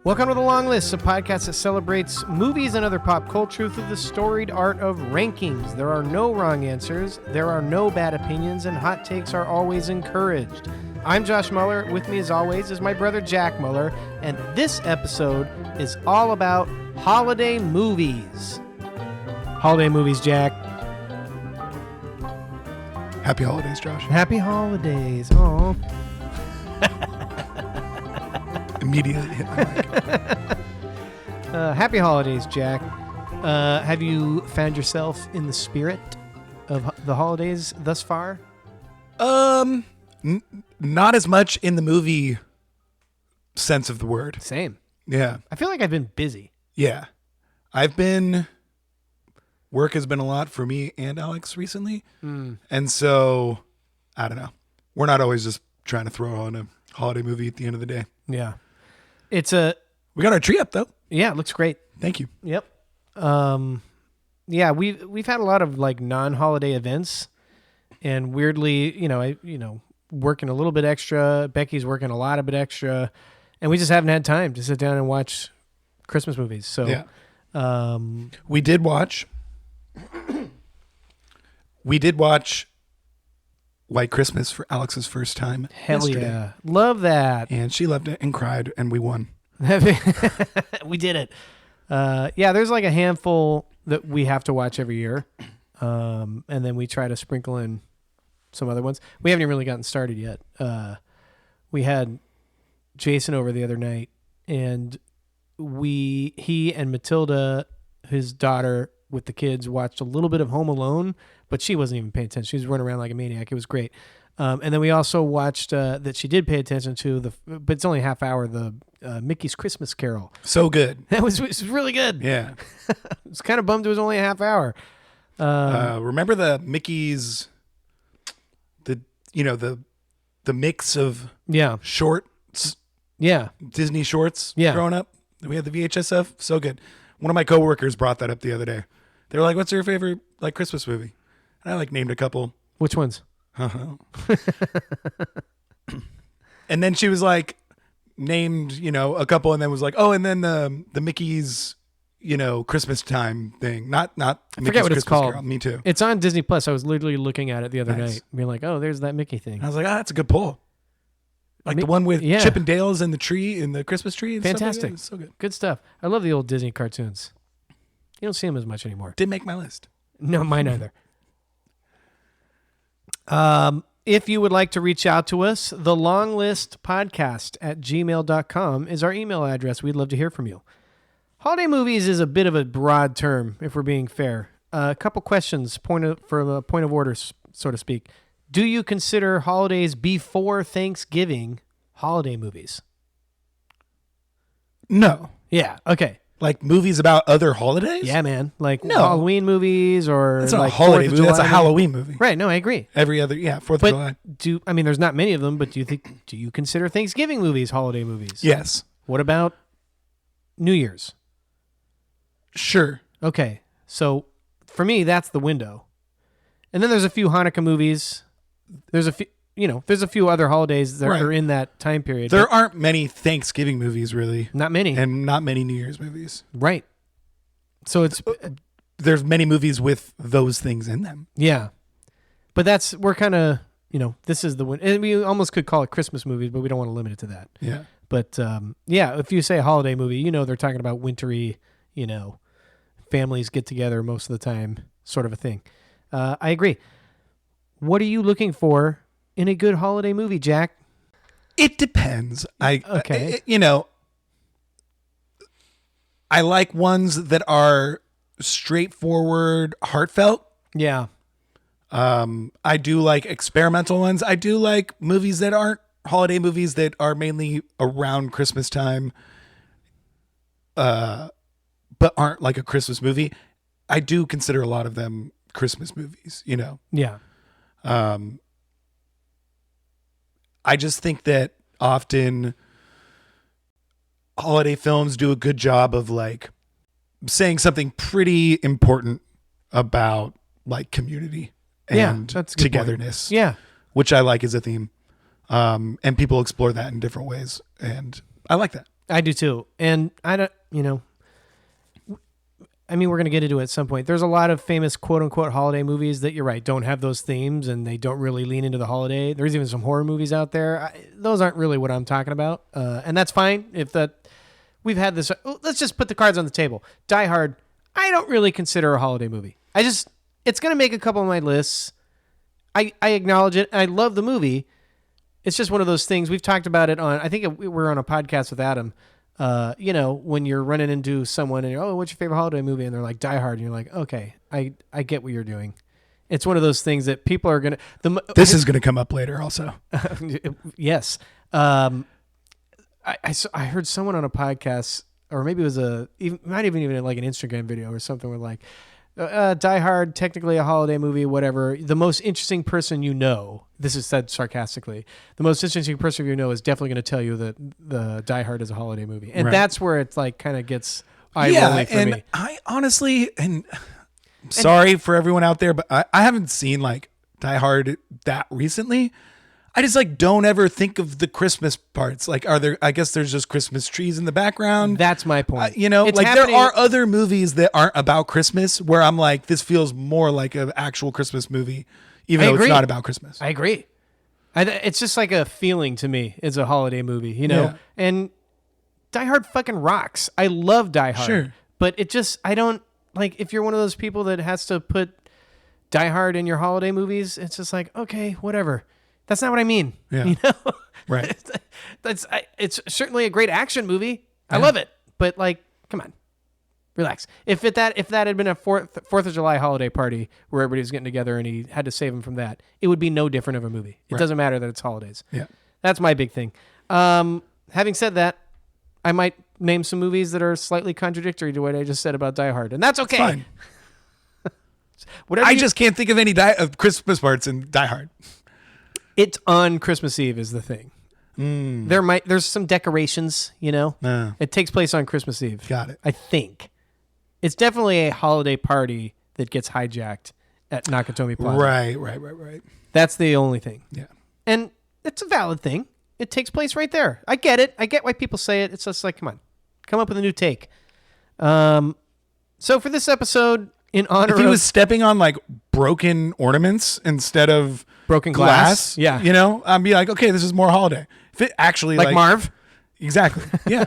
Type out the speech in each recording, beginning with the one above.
Welcome to The Long List, a podcast that celebrates movies and other pop culture through the storied art of rankings. There are no wrong answers, there are no bad opinions, and hot takes are always encouraged. I'm Josh Muller. With me, as always, is my brother Jack Muller, and this episode is all about holiday movies. Holiday movies, Jack. Happy holidays, Josh. Happy holidays. Oh. Immediately hit my mic. Happy holidays, Jack. Have you found yourself in the spirit of the holidays thus far? Not as much in the movie sense of the word. Same. Yeah. I feel like I've been busy. Yeah. Work has been a lot for me and Alex recently. And so, I don't know. We're not always just trying to throw on a holiday movie at the end of the day. Yeah. We got our tree up though. Yeah, it looks great. Thank you. Yep. Yeah, we've had a lot of like non-holiday events, and weirdly, working a little bit extra. Becky's working a lot of bit extra, and we just haven't had time to sit down and watch Christmas movies. So, yeah. We did watch White Christmas for Alex's first time. Hell yesterday. yeah. Love that. And she loved it and cried, and we won. We did it. Yeah, there's like a handful that we have to watch every year. And then we try to sprinkle in some other ones. We haven't even really gotten started yet. We had Jason over the other night, and he and Matilda, his daughter, with the kids, watched a little bit of Home Alone, but she wasn't even paying attention. She was running around like a maniac. It was great. And then we also watched that she did pay attention to but it's only a half hour, the Mickey's Christmas Carol. So good. It was really good. Yeah. I was kind of bummed it was only a half hour. Remember the Mickey's, the mix of shorts, Disney shorts growing up that we had the VHS of? So good. One of my coworkers brought that up the other day. They were like, "What's your favorite like Christmas movie?" And I named a couple. Which ones? And then she was like, named a couple, and then was like, "Oh, and then the Mickey's Christmas time thing." Not I Mickey's forget what Christmas it's called. Carol. Me too. It's on Disney Plus. I was literally looking at it the other night, being like, "Oh, there's that Mickey thing." I was like, "Ah, that's a good pull." Like the one with Chip and Dale's and the tree in the Christmas tree. And fantastic. Stuff like that. So good. Good stuff. I love the old Disney cartoons. You don't see them as much anymore. Didn't make my list. No, mine either. If you would like to reach out to us, the longlistpodcast@gmail.com is our email address. We'd love to hear from you. Holiday movies is a bit of a broad term, if we're being fair. A couple questions from a point of order, so to speak. Do you consider holidays before Thanksgiving holiday movies? No. Yeah. Okay. Like movies about other holidays? Yeah, man. Like Halloween movies or that's not like a holiday movie. That's a movie. Halloween movie. Right. No, I agree. Every other, 4th of July. There's not many of them, but do you consider Thanksgiving movies holiday movies? Yes. What about New Year's? Sure. Okay. So for me, that's the window. And then there's a few Hanukkah movies. There's a few other holidays that are in that time period. There aren't many Thanksgiving movies, really. Not many. And not many New Year's movies. Right. So there's many movies with those things in them. Yeah. But we're kind of, this is the one. And we almost could call it Christmas movies, but we don't want to limit it to that. Yeah. But if you say a holiday movie, they're talking about wintry, families get together most of the time, sort of a thing. I agree. What are you looking for in a good holiday movie, Jack? It depends. I like ones that are straightforward, heartfelt. Yeah. I do like experimental ones. I do like movies that aren't holiday movies, that are mainly around Christmas time, but aren't like a Christmas movie. I do consider a lot of them Christmas movies, Yeah. I just think that often holiday films do a good job of like saying something pretty important about like community and togetherness. Yeah. Which I like as a theme. And people explore that in different ways. And I like that. I do too. And I don't, I mean, we're going to get into it at some point. There's a lot of famous quote unquote holiday movies that, you're right, don't have those themes and they don't really lean into the holiday. There's even some horror movies out there. Those aren't really what I'm talking about. And that's fine. We've had this, let's just put the cards on the table. Die Hard, I don't really consider a holiday movie. It's going to make a couple of my lists. I acknowledge it. I love the movie. It's just one of those things. We've talked about it I think we were on a podcast with Adam. When you're running into someone and you're, what's your favorite holiday movie? And they're like, Die Hard. And you're like, okay, I get what you're doing. It's one of those things that people are going to... This is going to come up later also. Yes. I heard someone on a podcast, or maybe it was not even like an Instagram video or something where like, Die Hard, technically a holiday movie, whatever. The most interesting person this is said sarcastically, the most interesting person is definitely going to tell you that the Die Hard is a holiday movie. And that's where it's like kind of gets eye-rolling for me. I honestly, sorry for everyone out there, but I haven't seen like Die Hard that recently. I just like don't ever think of the Christmas parts. Like, I guess there's just Christmas trees in the background. That's my point. There are other movies that aren't about Christmas where I'm like, this feels more like an actual Christmas movie, even though it's not about Christmas. I agree. It's just like a feeling to me. It's a holiday movie, Yeah. And Die Hard fucking rocks. I love Die Hard. Sure. But I don't, like, if you're one of those people that has to put Die Hard in your holiday movies, it's just like, okay, whatever. That's not what I mean. Yeah. Right. It's certainly a great action movie. I love it. But like, come on, relax. If that had been a Fourth of July holiday party where everybody was getting together and he had to save him from that, it would be no different of a movie. It doesn't matter that it's holidays. Yeah. That's my big thing. Having said that, I might name some movies that are slightly contradictory to what I just said about Die Hard, and that's okay. Fine. I just can't think of any of Christmas parts in Die Hard. It's on Christmas Eve is the thing. There's some decorations, It takes place on Christmas Eve. Got it. I think. It's definitely a holiday party that gets hijacked at Nakatomi Plaza. Right. That's the only thing. Yeah. And it's a valid thing. It takes place right there. I get it. I get why people say it. It's just like, come on. Come up with a new take. So for this episode, in honor of... If he was stepping on like broken ornaments instead of... broken glass. Yeah. I'd be like, okay, this is more holiday. If it actually like Marv. Exactly. Yeah.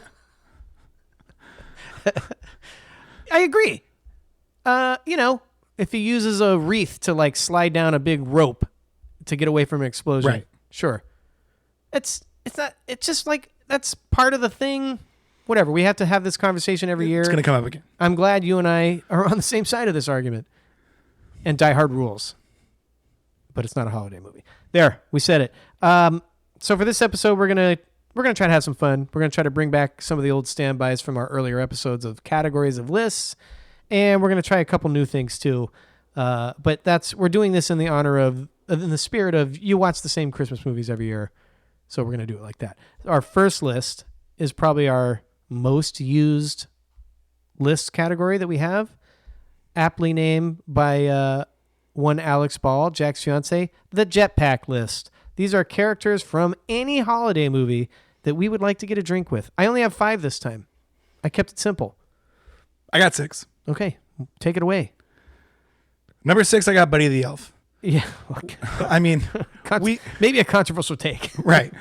I agree. If he uses a wreath to like slide down a big rope to get away from an explosion. Right. Sure. It's just like, that's part of the thing. Whatever. We have to have this conversation every year. It's going to come up again. I'm glad you and I are on the same side of this argument. And Die Hard rules. But it's not a holiday movie. There, we said it. So for this episode, we're gonna try to have some fun. We're gonna try to bring back some of the old standbys from our earlier episodes of categories of lists, and we're gonna try a couple new things too. But we're doing this in the spirit of you watch the same Christmas movies every year, so we're gonna do it like that. Our first list is probably our most used list category that we have, aptly named by one Alex Ball, Jack's fiance, the Jetpack List. These are characters from any holiday movie that we would like to get a drink with. I only have 5 this time. I kept it simple. I got 6. Okay, take it away. Number 6, I got Buddy the Elf. Yeah. I mean, maybe a controversial take. Right.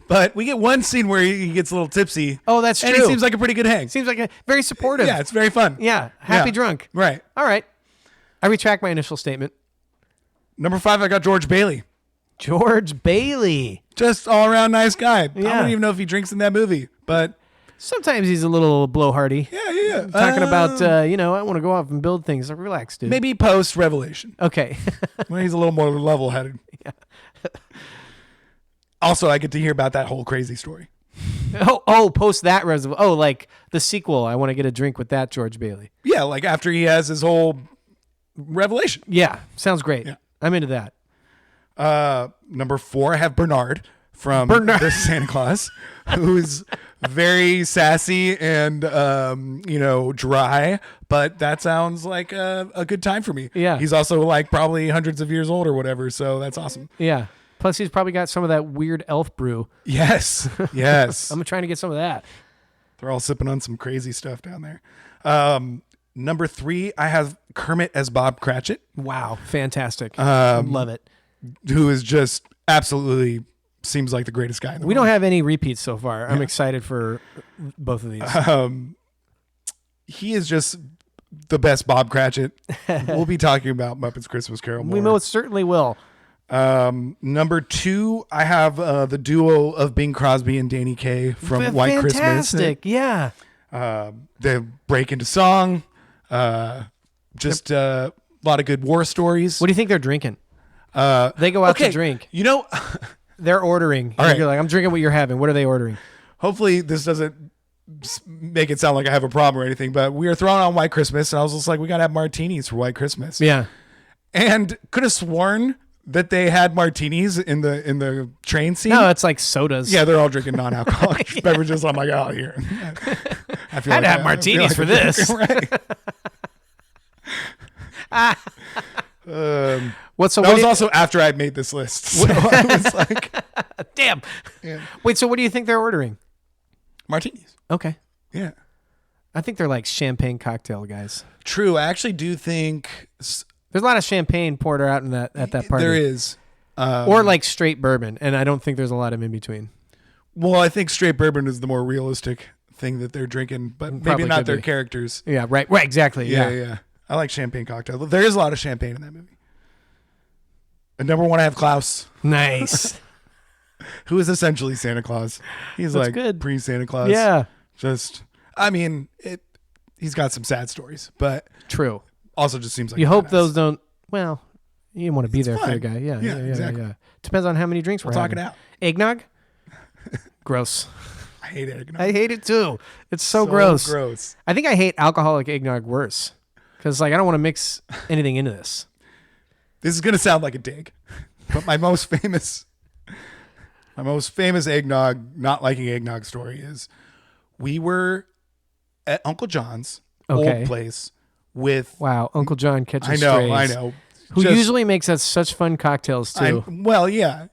But we get one scene where he gets a little tipsy. Oh, that's true. And it seems like a pretty good hang. Seems like very supportive. Yeah, it's very fun. Yeah, happy drunk. Right. All right. I retract my initial statement. Number 5, I got George Bailey. George Bailey. Just all around nice guy. Yeah. I don't even know if he drinks in that movie, but... Sometimes he's a little blowhardy. Yeah. Talking about, I want to go off and build things. Like, relax, dude. Maybe post-Revelation. Okay. When he's a little more level-headed. Yeah. Also, I get to hear about that whole crazy story. Post that reservoir. Oh, like the sequel. I want to get a drink with that George Bailey. Yeah, like after he has his whole revelation. Yeah, sounds great. Yeah. I'm into that. Number 4, I have Bernard from the Santa Claus, who's very sassy and dry, but that sounds like a good time for me. Yeah. He's also like probably hundreds of years old or whatever, so that's awesome. Yeah. Plus, he's probably got some of that weird elf brew. Yes. I'm trying to get some of that. They're all sipping on some crazy stuff down there. Number 3, I have Kermit as Bob Cratchit. Wow, fantastic! Love it. Who is just absolutely seems like the greatest guy in the world. We don't have any repeats so far. I'm excited for both of these. He is just the best Bob Cratchit. We'll be talking about Muppets Christmas Carol more. We most certainly will. Number 2, I have the duo of Bing Crosby and Danny Kaye from White Christmas. Fantastic, yeah. They break into song. Just a lot of good war stories. What do you think they're drinking? They go out to drink. You know, they're ordering. All right. You're like, I'm drinking what you're having. What are they ordering? Hopefully this doesn't make it sound like I have a problem or anything, but we were throwing on White Christmas and I was just like, we got to have martinis for White Christmas. Yeah. And could have sworn that they had martinis in the train scene. No, it's like sodas. Yeah, they're all drinking non-alcoholic beverages. I'm like, oh, here. I feel I'd have martinis for this. Right. That was also after I made this list. So I was like, damn. Yeah. Wait, so what do you think they're ordering? Martinis. Okay. Yeah. I think they're like champagne cocktail guys. True. I actually do think there's a lot of champagne poured out in at that party. There is. Or like straight bourbon, and I don't think there's a lot of in between. Well, I think straight bourbon is the more realistic thing that they're drinking, but maybe not their characters. Yeah, right, exactly. Yeah. I like champagne cocktail. There is a lot of champagne in that movie. And number 1, I have Klaus. Nice. Who is essentially Santa Claus. He's That's like good. pre-Santa Claus. Yeah. He's got some sad stories, but true. Also just seems like you hope those don't, well, you want to be there fine. for the guy. Yeah, exactly. Yeah. Depends on how many drinks we're talking having. Out. Eggnog? Gross. I hate eggnog. I hate it too. It's so gross. Gross. I think I hate alcoholic eggnog worse because like I don't want to mix anything into this. This is gonna sound like a dig, but my most famous eggnog, not liking eggnog story is we were at Uncle John's old place with Uncle John catches I strays. know. Who usually makes us such fun cocktails too. Yeah.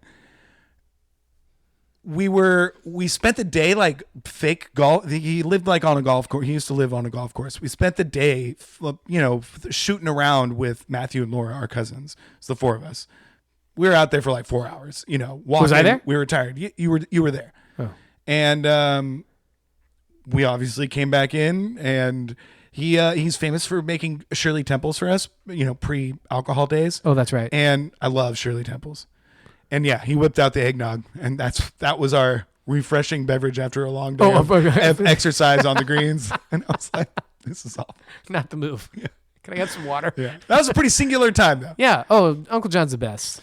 We spent the day like fake golf. He lived like on a golf course. He used to live on a golf course. We spent the day, shooting around with Matthew and Laura, our cousins. It's the 4 of us. We were out there for like 4 hours. Walking. Was I there? We were tired. You were there. Oh. And we obviously came back in, and he's famous for making Shirley Temples for us. Pre-alcohol days. Oh, that's right. And I love Shirley Temples. And yeah, he whipped out the eggnog, and that was our refreshing beverage after a long day of exercise on the greens. And I was like, this is awful. Not the move. Yeah. Can I get some water? Yeah. That was a pretty singular time, though. Yeah. Oh, Uncle John's the best.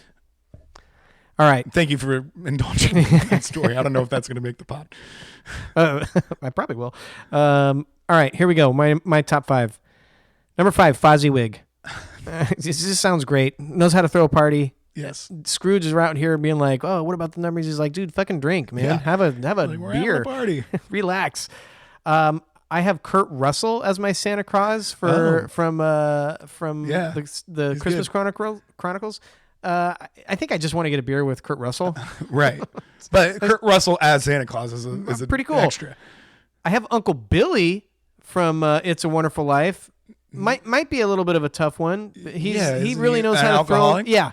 All right. Thank you for indulging me in that story. I don't know if that's going to make the pod. I probably will. All right, here we go. My top 5. Number 5, Fozziwig. This just sounds great. Knows how to throw a party. Yes. Scrooge is out here being like, "Oh, what about the numbers?" He's like, "Dude, fucking drink, man. Yeah. Have a like, we're having beer. a party. Relax." I have Kurt Russell as my Santa Claus from the Christmas Chronicles. I think I just want to get a beer with Kurt Russell. Right. But Kurt Russell as Santa Claus is a pretty cool. Extra. I have Uncle Billy from It's a Wonderful Life. Might be a little bit of a tough one. He really knows how to throw. Yeah.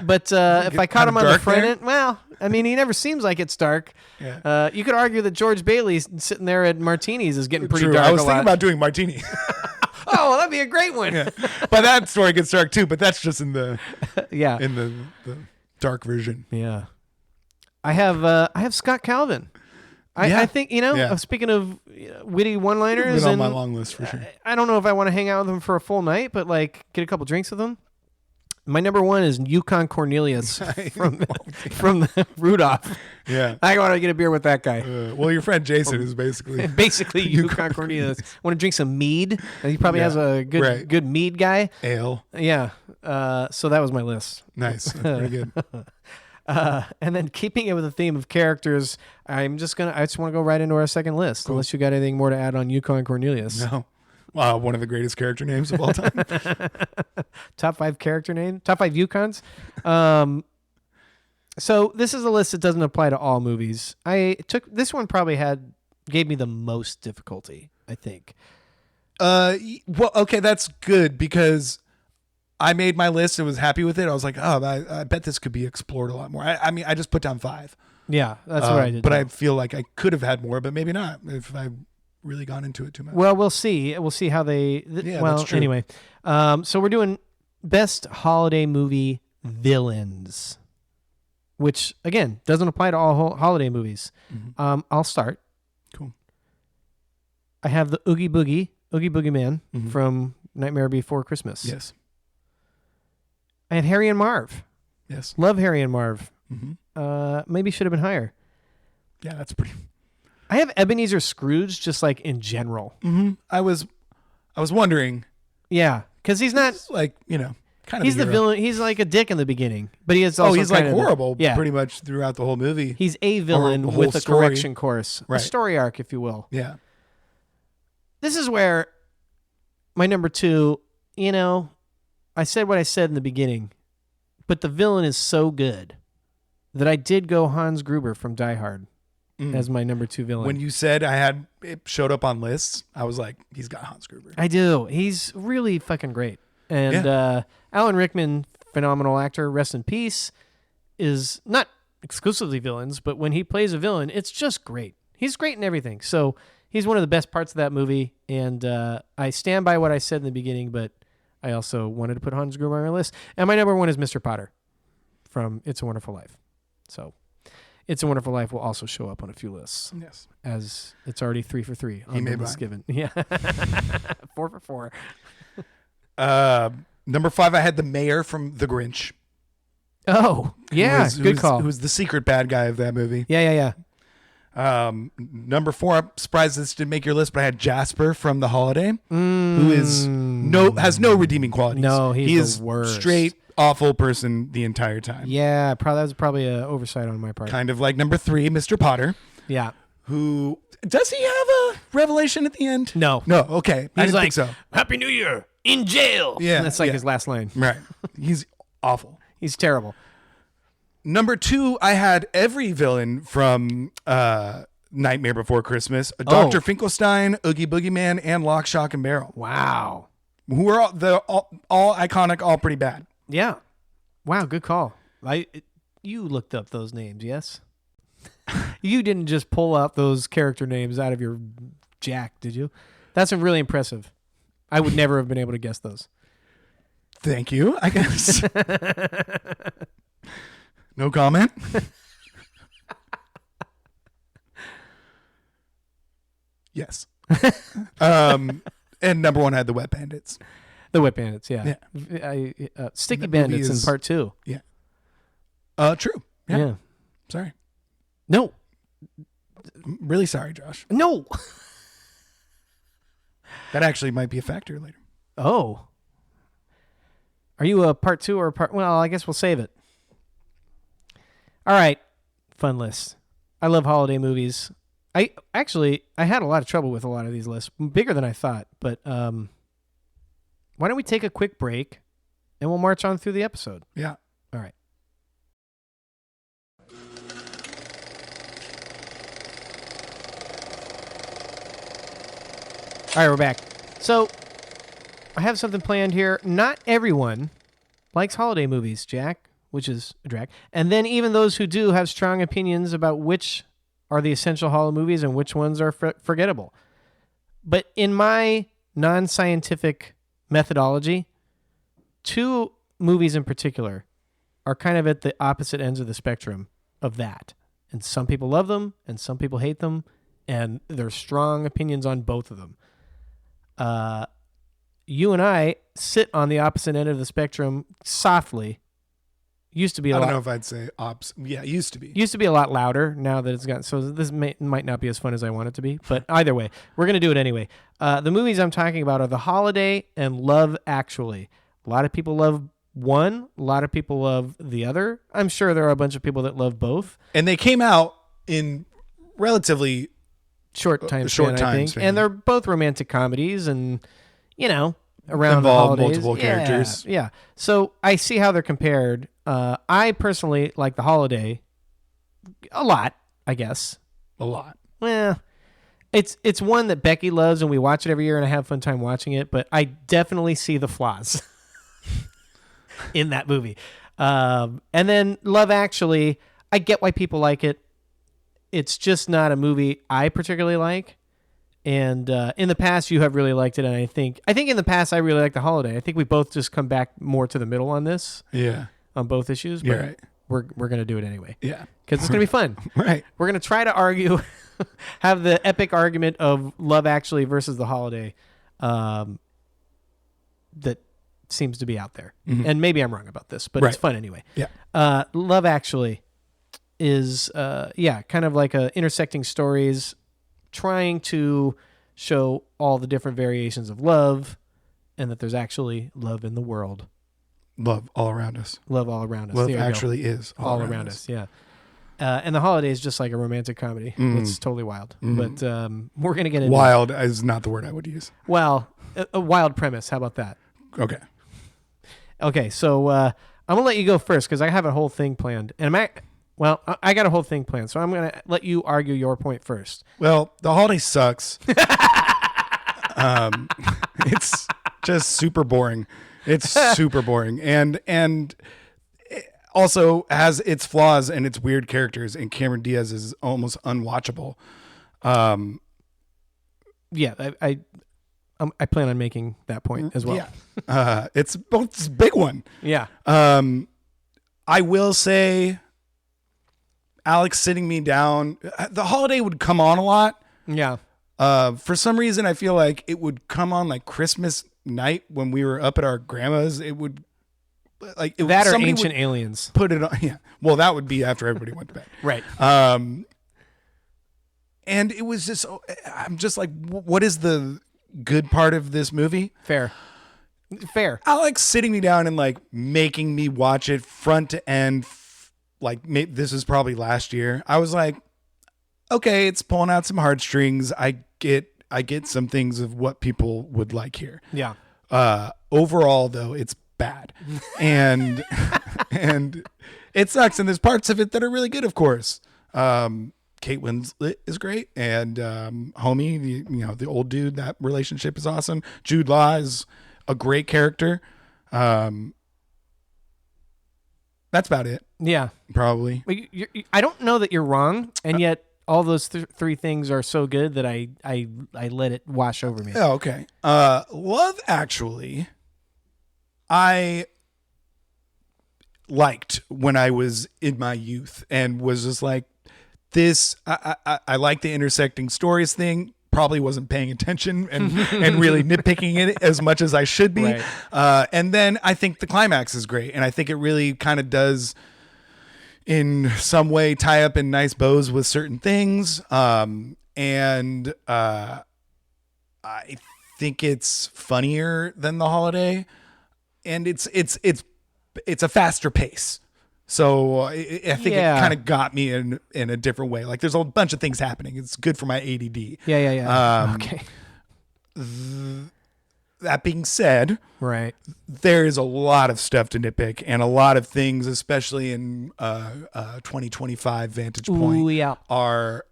But if I caught him on the front end, well, I mean, he never seems like it's dark. Yeah. You could argue that George Bailey sitting there at Martinis is getting pretty True. dark. I was thinking about doing Martini. Oh, that'd be a great one. Yeah. But that story gets dark too. But that's just in the in the dark version. Yeah. I have Scott Calvin. I think, speaking of witty one-liners. Been on my long list for sure. I don't know if I want to hang out with him for a full night, but like get a couple drinks with him. My number 1 is Yukon Cornelius from Rudolph. Yeah. I want to get a beer with that guy. Well, your friend Jason is basically Yukon Cornelius. Want to drink some mead? He probably has a good mead guy. Ale. Yeah. So that was my list. Nice. That's pretty good. And then keeping it with the theme of characters, I just want to go right into our second list. Cool. Unless you got anything more to add on Yukon Cornelius. No. Wow, one of the greatest character names of all time. Top 5 character name, top 5 Yukons. So this is a list that doesn't apply to all movies. This one probably had gave me the most difficulty, I think. Well, okay, that's good because I made my list and was happy with it. I was like, oh, I bet this could be explored a lot more. I mean, I just put down 5. Yeah, that's what I did. But I feel like I could have had more, but maybe not if I really gone into it too much. Well, we'll see. We'll see how they. Well, that's true. Anyway, so we're doing best holiday movie villains, which again doesn't apply to all holiday movies. Mm-hmm. I'll start. Cool. I have the Oogie Boogie Man from Nightmare Before Christmas. Yes. I had Harry and Marv. Yes. Love Harry and Marv. Mm-hmm. Maybe should have been higher. Yeah, that's pretty. I have Ebenezer Scrooge just like in general. Mm-hmm. I was wondering. Yeah, because he's not like, kind of. He's the villain. He's like a dick in the beginning, but he is also he's kind like of horrible. Pretty much throughout the whole movie. He's a villain with a correction course, a story arc, if you will. Yeah. This is where my number 2. I said what I said in the beginning, but the villain is so good that I did go Hans Gruber from Die Hard as my number 2 villain. When you said it showed up on lists, I was like, he's got Hans Gruber. I do. He's really fucking great. And Alan Rickman, phenomenal actor, rest in peace, is not exclusively villains, but when he plays a villain, it's just great. He's great in everything. So he's one of the best parts of that movie. And I stand by what I said in the beginning, but I also wanted to put Hans Gruber on my list. And my number 1 is Mr. Potter from It's a Wonderful Life. So It's a Wonderful Life will also show up on a few lists. Yes. As it's already 3 for 3 on he the made list given. Yeah. 4 for 4. Number 5, I had the mayor from The Grinch. Oh, yeah. Good call. Who's the secret bad guy of that movie. Yeah. Number 4, I'm surprised this didn't make your list, but I had Jasper from The Holiday, who has no redeeming qualities. No, he is the worst. Straight awful person the entire time. Yeah, that was probably an oversight on my part. Kind of like number 3, Mr. Potter. Yeah. Who does he have a revelation at the end? No. Okay. I didn't think so. Happy New Year in jail. Yeah, that's like his last line. Right. He's awful. He's terrible. Number 2, I had every villain from Nightmare Before Christmas: Dr. Finkelstein, Oogie Boogie Man, and Lock, Shock, and Barrel. Wow. Who are all iconic, all pretty bad. Yeah. Wow. Good call. You looked up those names, yes? You didn't just pull out those character names out of your jack, did you? That's really impressive. I would never have been able to guess those. Thank you, I guess. No comment. Yes. And number 1 had the Wet Bandits. The Wet Bandits, yeah. Sticky Bandits in part 2. Yeah. True. Yeah. Sorry. No. Really sorry, Josh. No. That actually might be a factor later. Oh. Are you a part 2 or a part... Well, I guess we'll save it. All right. Fun list. I love holiday movies. I had a lot of trouble with a lot of these lists. Bigger than I thought. But why don't we take a quick break and we'll march on through the episode? Yeah. All right. All right, we're back. So I have something planned here. Not everyone likes holiday movies, Jack, which is a drag. And then even those who do have strong opinions about which are the essential holiday movies and which ones are forgettable. But in my non-scientific methodology, 2 movies in particular are kind of at the opposite ends of the spectrum of that. And some people love them and some people hate them. And there's strong opinions on both of them. You and I sit on the opposite end of the spectrum softly. Used to be I don't know if I'd say ops. Yeah, used to be. Used to be a lot louder. Now that it's gotten... So this might not be as fun as I want it to be. But either way, we're going to do it anyway. The movies I'm talking about are The Holiday and Love Actually. A lot of people love one. A lot of people love the other. I'm sure there are a bunch of people that love both. And they came out in relatively... short time span. And they're both romantic comedies and, around involve the holidays. Multiple characters. Yeah. So I see how they're compared. I personally like The Holiday a lot, I guess. A lot. Well, It's one that Becky loves, and we watch it every year, and I have a fun time watching it. But I definitely see the flaws in that movie. And then Love Actually, I get why people like it. It's just not a movie I particularly like. And in the past, you have really liked it, and I think in the past I really liked The Holiday. I think we both just come back more to the middle on this. Yeah. On both issues, but right. we're gonna do it anyway. Yeah. Because it's gonna be fun. Right. We're gonna try to argue. Have the epic argument of Love Actually versus The Holiday that seems to be out there. Mm-hmm. And maybe I'm wrong about this, but It's fun anyway. Yeah. Love Actually is, kind of like intersecting stories, trying to show all the different variations of love and that there's actually love in the world. Love all around us. Love all around us. Love actually is all around us. Yeah. And The Holiday is just like a romantic comedy. It's totally wild. But we're going to get into wild is not the word I would use. Well, a wild premise. How about that? Okay. So I'm going to let you go first because I have a whole thing planned. And I got a whole thing planned. So I'm going to let you argue your point first. Well, The Holiday sucks. It's just super boring. It's super boring. And also has its flaws and its weird characters, and Cameron Diaz is almost unwatchable. Yeah, I plan on making that point as well. Yeah, it's a big one. Yeah. I will say, Alex sitting me down. The Holiday would come on a lot. Yeah. For some reason, I feel like it would come on like Christmas night when we were up at our grandma's. It would. Like that or Ancient Aliens. Put it on. Yeah. Well, that would be after everybody went to bed. Right. And it was just, I'm just like, what is the good part of this movie? Fair. Alex sitting me down and like making me watch it front to end. Like this is probably last year. I was like, okay, it's pulling out some heartstrings. I get some things of what people would like here. Yeah. Overall though, it's bad. and it sucks. And there's parts of it that are really good, of course. Kate Winslet is great. And Homie, the old dude, that relationship is awesome. Jude Law is a great character. That's about it. Yeah. Probably. I don't know that you're wrong. And yet all those three things are so good that I let it wash over me. Oh, okay. Love Actually, I liked when I was in my youth and was just like, this, I like the intersecting stories thing. Probably wasn't paying attention and really nitpicking it as much as I should be. Right. And then I think the climax is great. And I think it really kind of does in some way tie up in nice bows with certain things. And I think it's funnier than The Holiday. And it's a faster pace. So I think it kind of got me in a different way. Like there's a bunch of things happening. It's good for my ADD. Yeah. Okay. That being said, right, there is a lot of stuff to nitpick and a lot of things, especially in 2025 vantage point, are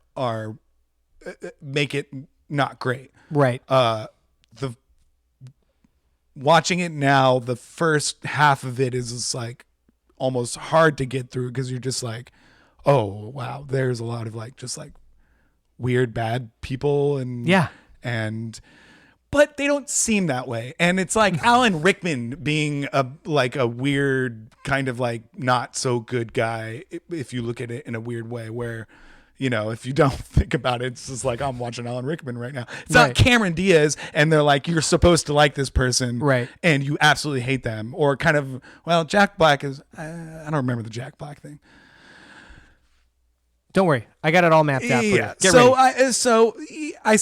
make it not great. Right. Watching it now, the first half of it is just like almost hard to get through because you're just like, oh wow, there's a lot of like just like weird bad people but they don't seem that way. And it's like Alan Rickman being a weird kind of like not so good guy if you look at it in a weird way where, if you don't think about it, it's just like I'm watching Alan Rickman right now. It's not Cameron Diaz and they're like, you're supposed to like this person, right? And you absolutely hate them. Or kind of, well, Jack Black is, I don't remember the Jack Black thing. Don't worry, I got it all mapped out for you. Get ready. I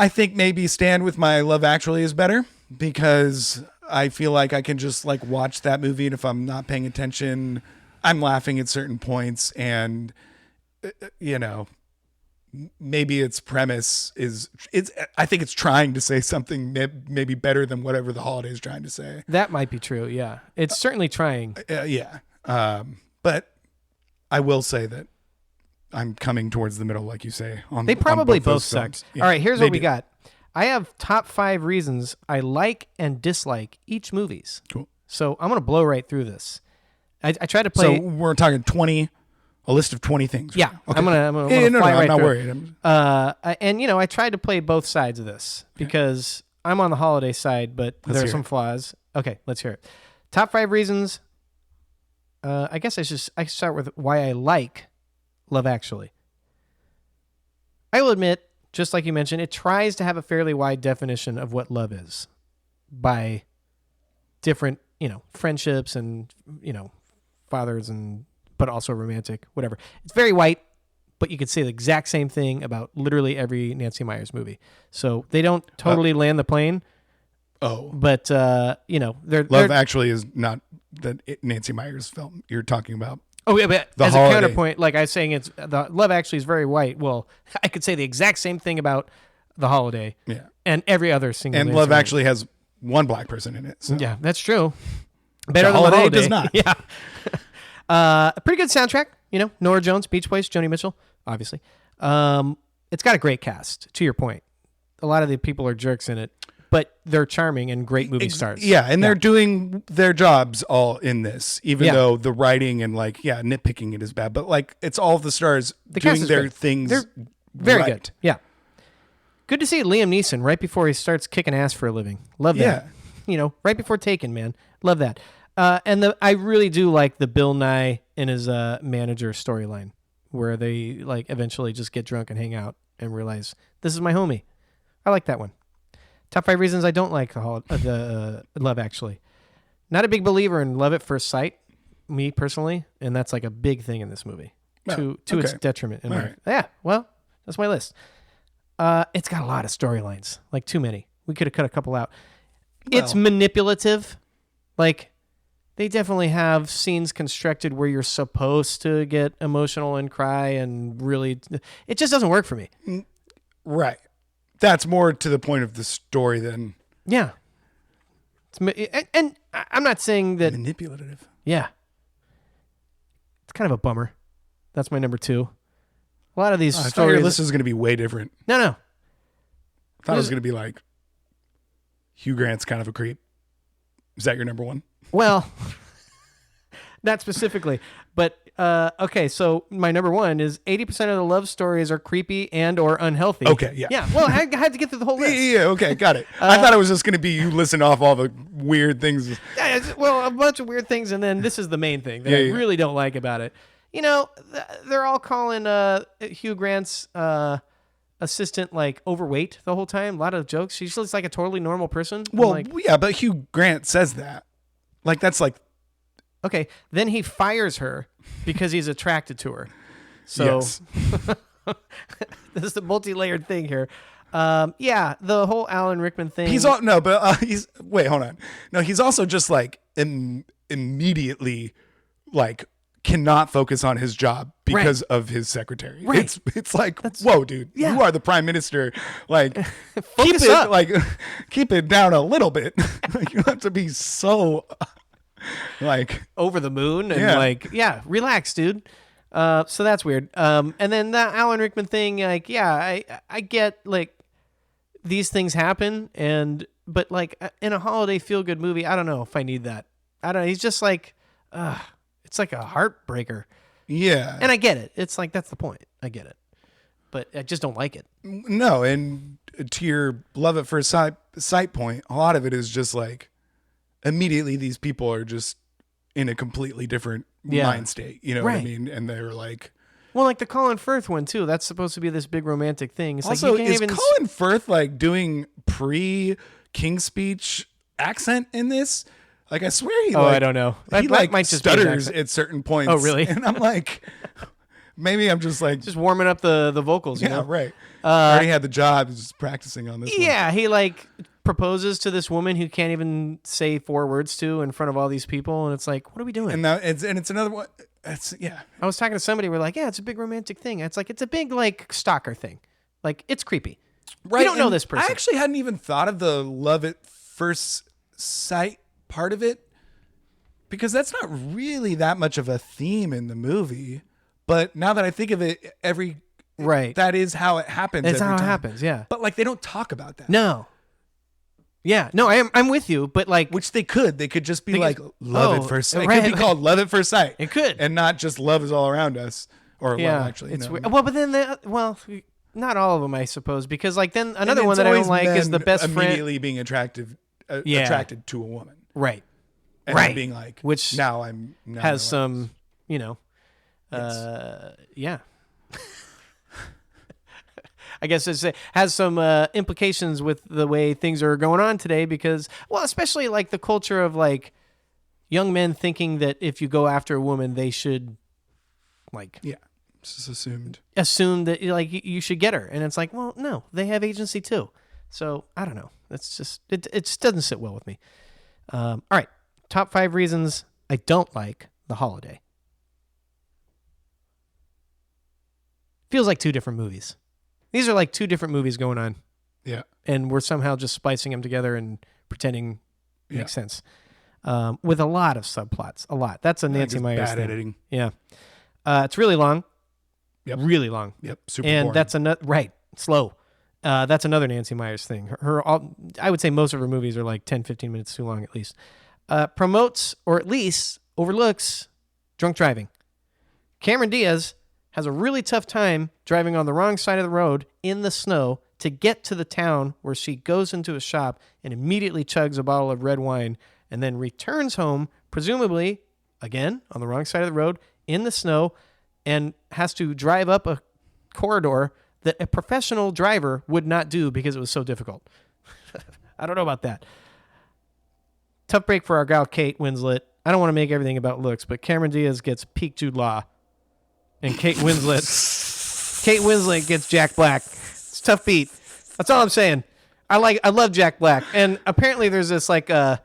think maybe stand with my Love Actually is better because I feel like I can just like watch that movie, and if I'm not paying attention, I'm laughing at certain points, and maybe its premise is I think it's trying to say something maybe better than whatever The Holiday is trying to say. That might be true. Yeah, it's certainly trying. But I will say that I'm coming towards the middle, like you say. They probably on both suck. Yeah, all right, here's what we got. I have top 5 reasons I like and dislike each movies. Cool. So I'm going to blow right through this. I try to play. So we're talking 20, a list of 20 things. Yeah. Okay. I'm going to fly right I'm not through. worried. And, I tried to play both sides of this because I'm on the holiday side, but there are some flaws. Okay, let's hear it. Top 5 reasons. I guess I start with why I like Love Actually. I will admit, just like you mentioned, it tries to have a fairly wide definition of what love is by different, friendships and, fathers but also romantic, whatever. It's very white, but you could say the exact same thing about literally every Nancy Meyers movie. So they don't totally land the plane. Oh. But, Love Actually is not the Nancy Meyers film you're talking about. Oh, yeah, but the as holiday. A counterpoint, like I was saying, it's the Love Actually is very white. Well, I could say the exact same thing about The Holiday. Yeah. And every other single. And Love Actually has one black person in it. So. Yeah, that's true. Better than Holiday The Holiday does not. Yeah. A pretty good soundtrack. Nora Jones, Beach Boys, Joni Mitchell, obviously. It's got a great cast. To your point, a lot of the people are jerks in it. But they're charming and great movie stars. Yeah, and they're doing their jobs all in this, even though the writing and nitpicking it is bad. But it's all the stars doing their things. They're very good. Yeah. Good to see Liam Neeson right before he starts kicking ass for a living. Love that. Yeah. Right before Taken, man. Love that. And I really do like the Bill Nye and his manager storyline where they eventually just get drunk and hang out and realize this is my homie. I like that one. Top 5 reasons I don't like the Love Actually. Not a big believer in love at first sight, me personally, and that's a big thing in this movie to its detriment. Yeah, well, that's my list. It's got a lot of storylines, too many. We could have cut a couple out. Well, it's manipulative. They definitely have scenes constructed where you're supposed to get emotional and cry and really... It just doesn't work for me. Right. That's more to the point of the story than... Yeah. And I'm not saying that... Manipulative. Yeah. It's kind of a bummer. That's my number 2. A lot of these stories... I thought your list is going to be way different. No. I thought it was going to be Hugh Grant's kind of a creep. Is that your number 1? Well, not specifically. But, okay, so my number 1 is 80% of the love stories are creepy and or unhealthy. Okay, yeah. Yeah, well, I had to get through the whole list. Yeah, okay, got it. I thought it was just going to be you listing off all the weird things. Yeah, well, a bunch of weird things, and then this is the main thing that I really don't like about it. They're all calling Hugh Grant's assistant overweight the whole time. A lot of jokes. She just looks like a totally normal person. Well, yeah, but Hugh Grant says that. That's okay, then he fires her because he's attracted to her. So yes. This is a multi-layered thing here. The whole Alan Rickman thing. He's hold on. No, he's also just immediately cannot focus on his job because of his secretary. Right. It's whoa, dude, you are the prime minister. Keep it down a little bit. You have to be so over the moon and relax, dude. So that's weird. And then the Alan Rickman thing, I get these things happen, but in a holiday feel good movie, I don't know if I need that. I don't know. He's just it's like a heartbreaker. Yeah. And I get it. It's that's the point. I get it. But I just don't like it. No, and to your love at first sight point, a lot of it is just immediately these people are just in a completely different mind state. You know what I mean? And they're well, the Colin Firth one too. That's supposed to be this big romantic thing. It's also, is Colin Firth doing pre-King's Speech accent in this? I swear he I don't know. He might stutters at certain points. Oh, really? And I'm maybe I'm just just warming up the vocals. You know? Right. I already had the job, just practicing on this. Yeah, he proposes to this woman who can't even say 4 words to in front of all these people, and it's what are we doing? And now it's another one. I was talking to somebody. We're it's a big romantic thing. It's it's a big stalker thing. It's creepy. Right. You don't know this person. I actually hadn't even thought of the love at first sight part of it, because that's not really that much of a theme in the movie, But now that I think of it, that is how it happens. That's how it time. happens. Yeah. But like they don't talk about that. No. Yeah. No, I'm with you. But like, which they could just be like love at first sight. It could be called love at first sight. It could, and not just love is all around us or love actually. It's weird. Well, but then not all of them, I suppose, because like then another one that I don't like is the best friend immediately being attracted to a woman, right? And right, being like, which now has some, yeah. I guess it has some implications with the way things are going on today because, well, especially like the culture of like young men thinking that if you go after a woman, they should like, it's just assume that like you should get her. And it's like, well, no, they have agency too. So I don't know. That's just, it just doesn't sit well with me. All right. Top 5 reasons I don't like the holiday. Feels like 2 different movies. These are like 2 different movies going on. Yeah. And we're somehow just splicing them together and pretending it makes sense. With a lot of subplots. A lot. That's a Nancy Meyers thing. Editing. Yeah. It's really long. Yep. Really long. Yep. Super and boring. That's another, right. Slow. That's another Nancy Meyers thing. I would say most of her movies are like 10, 15 minutes too long at least. Promotes or at least overlooks drunk driving. Cameron Diaz has a really tough time driving on the wrong side of the road in the snow to get to the town where she goes into a shop and immediately chugs a bottle of red wine and then returns home, presumably, again, on the wrong side of the road in the snow and has to drive up a corridor that a professional driver would not do because it was so difficult. I don't know about that. Tough break for our gal Kate Winslet. I don't want to make everything about looks, but Cameron Diaz gets peak Jude Law. And Kate Winslet gets Jack Black. It's a tough beat. That's all I'm saying. I love Jack Black. And apparently there's this like a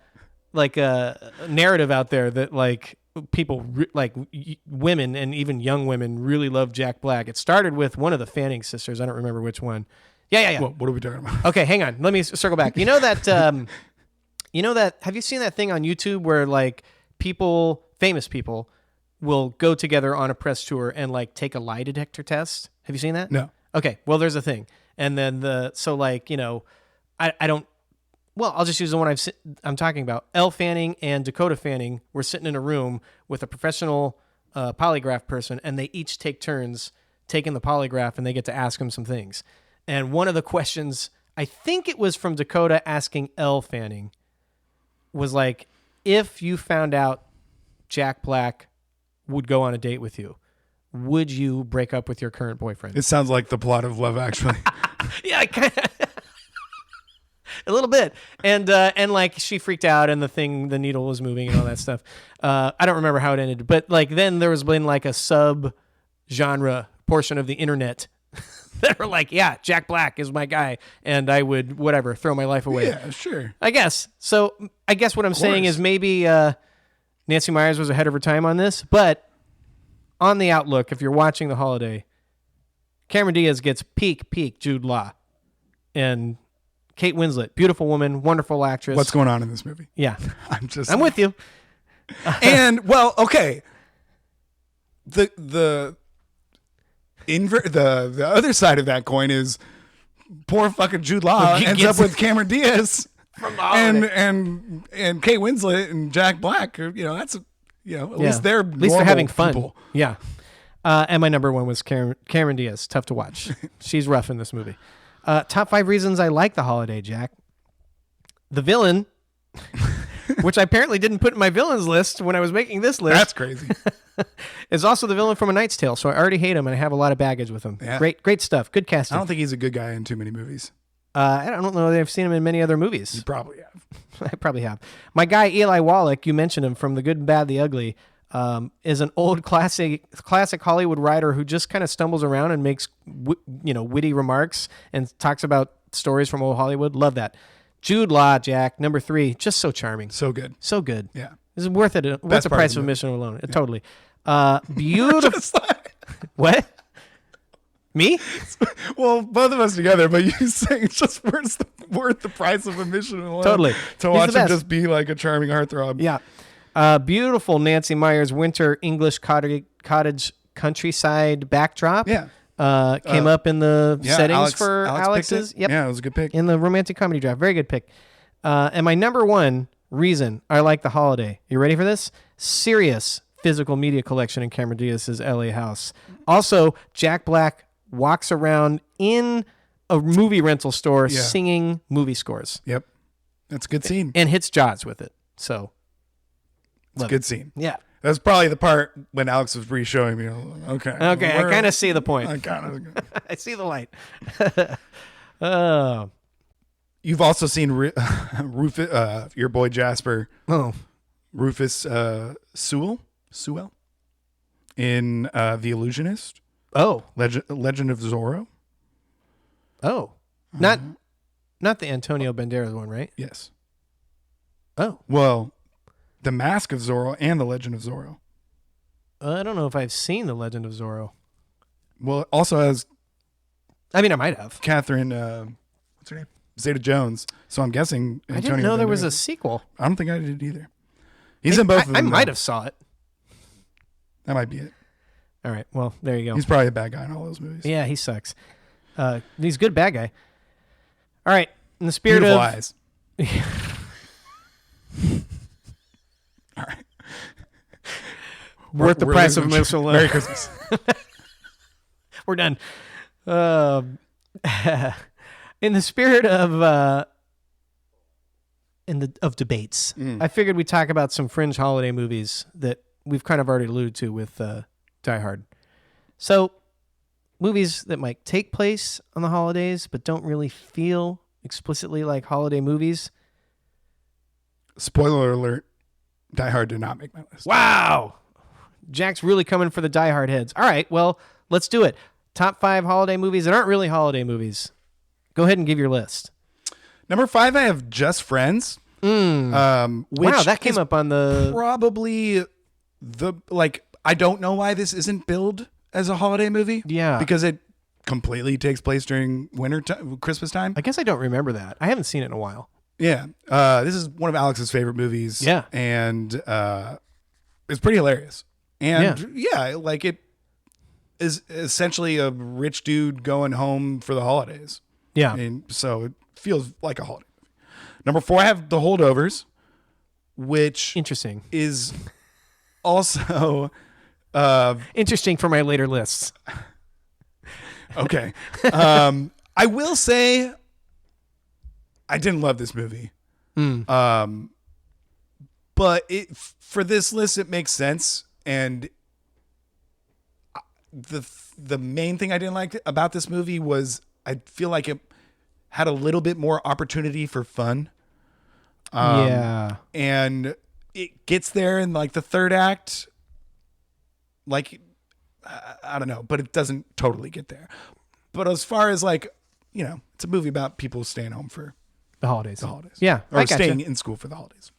narrative out there that like people women and even young women really love Jack Black. It started with one of the Fanning sisters. I don't remember which one. Yeah. What are we talking about? Okay, hang on. Let me circle back. You know that have you seen that thing on YouTube where like famous people will go together on a press tour and like take a lie detector test? Have you seen that? No. Okay. Well, there's a thing. And then I'll just use the one I'm talking about. Elle Fanning and Dakota Fanning were sitting in a room with a professional polygraph person, and they each take turns taking the polygraph, and they get to ask him some things. And one of the questions, I think it was from Dakota asking Elle Fanning, was like, if you found out Jack Black would go on a date with you, would you break up with your current boyfriend? It sounds like the plot of Love Actually. Yeah, a little bit. And like she freaked out and the needle was moving and all that stuff. I don't remember how it ended, but like then there was been like a sub genre portion of the internet that were like, yeah, Jack Black is my guy and I would throw my life away. Yeah, sure. I guess. So I guess what I'm saying is maybe Nancy Meyers was ahead of her time on this, but on the outlook, if you're watching The Holiday, Cameron Diaz gets peak Jude Law. And Kate Winslet, beautiful woman, wonderful actress. What's going on in this movie? Yeah. I'm with you. And, well, okay. The other side of that coin is poor fucking Jude Law ends up with Cameron Diaz and Kate Winslet and Jack Black. At least they're having fun. People. Yeah. And my number one was Cameron Diaz. Tough to watch. She's rough in this movie. Top 5 reasons I like The Holiday, Jack. The villain, which I apparently didn't put in my villains list when I was making this list. That's crazy. Is also the villain from A Knight's Tale, so I already hate him and I have a lot of baggage with him. Yeah. Great stuff. Good casting. I don't think he's a good guy in too many movies. I don't know that I've seen him in many other movies. You probably have. I probably have. My guy Eli Wallach, you mentioned him from The Good, Bad, the Ugly, is an old classic Hollywood writer who just kind of stumbles around and makes witty remarks and talks about stories from old Hollywood. Love that. Jude Law, Jack, number 3, just so charming. So good. So good. Yeah. This is worth it. What's the price of admission alone? Yeah. Totally. Beautiful. What? Me? Well, both of us together, but you saying it's just worth the price of admission alone. Totally. To watch him just be like a charming heartthrob. Yeah. Beautiful Nancy Meyers winter English cottage countryside backdrop. Yeah. Came up in the settings for Alex Alex's. Yep. Yeah, it was a good pick. In the romantic comedy draft. Very good pick. And my number one reason I like The Holiday. You ready for this? Serious physical media collection in Cameron Diaz's LA house. Also, Jack Black walks around in a movie rental store singing movie scores. Yep. That's a good scene. And hits Jaws with it. So it's a good scene. Yeah. That's probably the part when Alex was re-showing me. Okay. Okay, I kind of see the point. I see the light. You've also seen Rufus, your boy Jasper. Oh. Rufus Sewell in The Illusionist. Oh. Legend of Zorro. Oh. Not the Antonio Banderas one, right? Yes. Oh. Well, The Mask of Zorro and The Legend of Zorro. I don't know if I've seen The Legend of Zorro. Well, it also has... I mean, I might have. Catherine, what's her name? Zeta-Jones. So I'm guessing Antonio I didn't know there Banderas. was a sequel. I don't think I did either. He's in both of them. I might have saw it. That might be it. All right. Well, there you go. He's probably a bad guy in all those movies. Yeah, he sucks. He's a good bad guy. All right. In the spirit Beautiful of... eyes. All right. Worth the price of most alone. Merry Christmas. We're done. In the spirit of debates, I figured we'd talk about some fringe holiday movies that we've kind of already alluded to with Die Hard. So, movies that might take place on the holidays but don't really feel explicitly like holiday movies. Spoiler alert, Die Hard did not make my list. Wow! Jack's really coming for the Die Hard heads. All right, well, let's do it. Top 5 holiday movies that aren't really holiday movies. Go ahead and give your list. Number 5, I have Just Friends. Which wow, that came up on the... Probably I don't know why this isn't billed as a holiday movie. Yeah. Because it completely takes place during Christmas time. I guess I don't remember that. I haven't seen it in a while. Yeah. This is one of Alex's favorite movies. Yeah. And it's pretty hilarious. And it is essentially a rich dude going home for the holidays. Yeah. And so it feels like a holiday movie. Number 4, I have The Holdovers, which interesting is also interesting for my later lists. Okay. I will say I didn't love this movie. But for this list it makes sense, and the main thing I didn't like about this movie was I feel like it had a little bit more opportunity for fun. And it gets there in like the third act. Like, I don't know, but it doesn't totally get there. But as far as it's a movie about people staying home for the holidays. Yeah. Or staying in school for the holidays.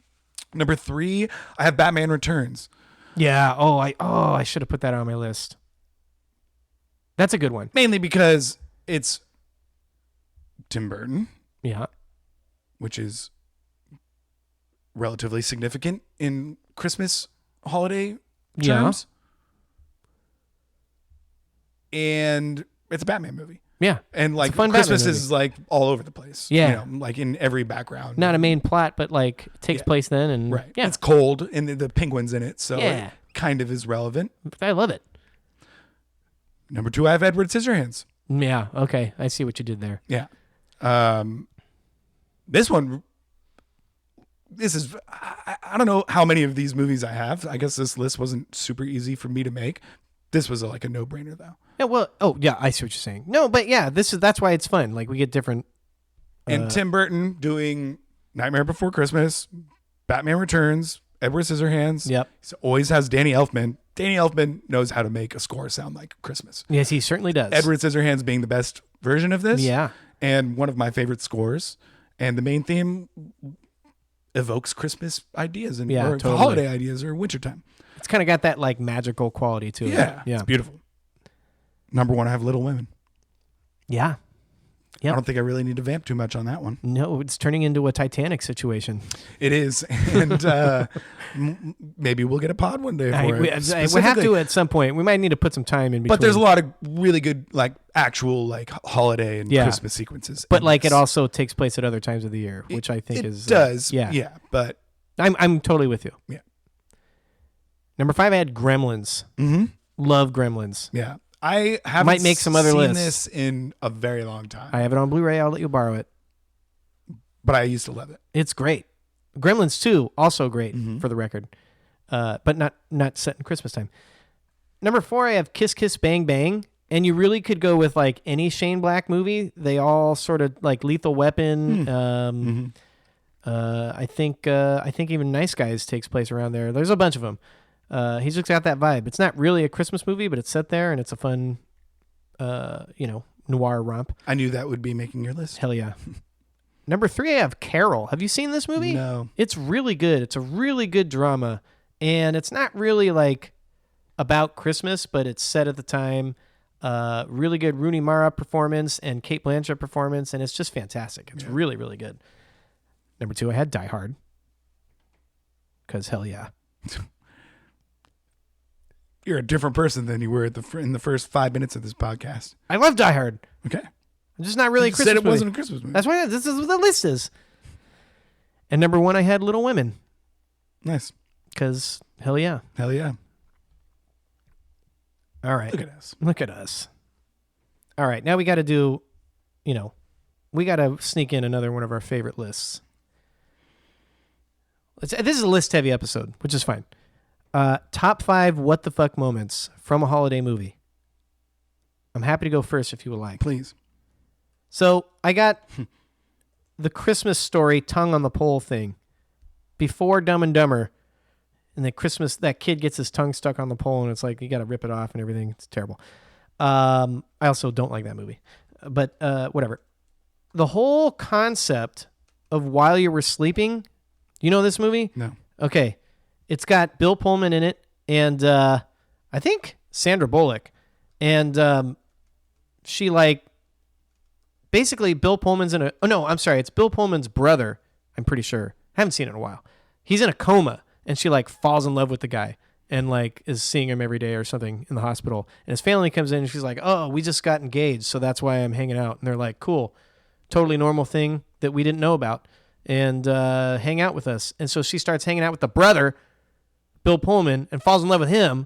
Number 3, I have Batman Returns. Yeah. I should have put that on my list. That's a good one. Mainly because it's Tim Burton. Yeah. Which is relatively significant in Christmas holiday terms. Yeah. And it's a Batman movie. Yeah. And Christmas is all over the place. Yeah. In every background. Not a main plot, but it takes place then. And right. Yeah. It's cold and the penguin's in it. So it kind of is relevant. I love it. Number 2, I have Edward Scissorhands. Yeah. Okay. I see what you did there. Yeah. This is, I don't know how many of these movies I have. I guess this list wasn't super easy for me to make. This was a no-brainer though. Yeah. Well, I see what you're saying. No, but yeah, that's why it's fun. We get different. And Tim Burton doing Nightmare Before Christmas, Batman Returns, Edward Scissorhands. Yep. He always has Danny Elfman. Danny Elfman knows how to make a score sound like Christmas. Yes, he certainly does. Edward Scissorhands being the best version of this. Yeah. And one of my favorite scores. And the main theme evokes Christmas ideas and or totally. Holiday ideas or wintertime. It's kind of got that magical quality to it. Yeah. It's beautiful. Number 1, I have Little Women. Yeah. I don't think I really need to vamp too much on that one. No, it's turning into a Titanic situation. It is. And maybe we'll get a pod one day for it. We have to at some point. We might need to put some time in between. But there's a lot of really good, like, actual, like, holiday and Christmas sequences. But, like, it also takes place at other times of the year, which I think is... It does. Yeah. But... I'm totally with you. Yeah. Number 5, I had Gremlins. Mm-hmm. Love Gremlins. Yeah. I haven't might make some other seen lists. this in a very long time. I have it on Blu-ray. I'll let you borrow it. But I used to love it. It's great. Gremlins 2, also great, for the record. But not set in Christmas time. Number 4, I have Kiss Kiss Bang Bang. And you really could go with like any Shane Black movie. They all sort of like Lethal Weapon. I think even Nice Guys takes place around there. There's a bunch of them. He's just got that vibe. It's not really a Christmas movie, but it's set there and it's a fun, noir romp. I knew that would be making your list. Hell yeah. Number 3, I have Carol. Have you seen this movie? No. It's really good. It's a really good drama. And it's not really like about Christmas, but it's set at the time. Really good Rooney Mara performance and Cate Blanchett performance. And it's just fantastic. It's really, really good. Number 2, I had Die Hard. Because hell yeah. You're a different person than you were in the first 5 minutes of this podcast. I love Die Hard. Okay. I'm just not really a Christmas movie. Said it wasn't a Christmas movie. That's why this is what the list is. And number 1, I had Little Women. Nice. Because hell yeah. Hell yeah. All right. Look at us. Look at us. All right. Now we got to do, we got to sneak in another one of our favorite lists. This is a list heavy episode, which is fine. Top 5 what the fuck moments from a holiday movie. I'm happy to go first if you would like. Please. So I got the Christmas Story tongue on the pole thing before Dumb and Dumber. And that kid gets his tongue stuck on the pole and it's like, you got to rip it off and everything. It's terrible. I also don't like that movie, but whatever. The whole concept of While You Were Sleeping, you know this movie? No. Okay. It's got Bill Pullman in it and I think Sandra Bullock. And she basically Bill Pullman's it's Bill Pullman's brother, I'm pretty sure. I haven't seen it in a while. He's in a coma and she falls in love with the guy and is seeing him every day or something in the hospital. And his family comes in and she's like, oh, we just got engaged, so that's why I'm hanging out. And they're like, cool. Totally normal thing that we didn't know about. And hang out with us. And so she starts hanging out with the brother, Bill Pullman, and falls in love with him.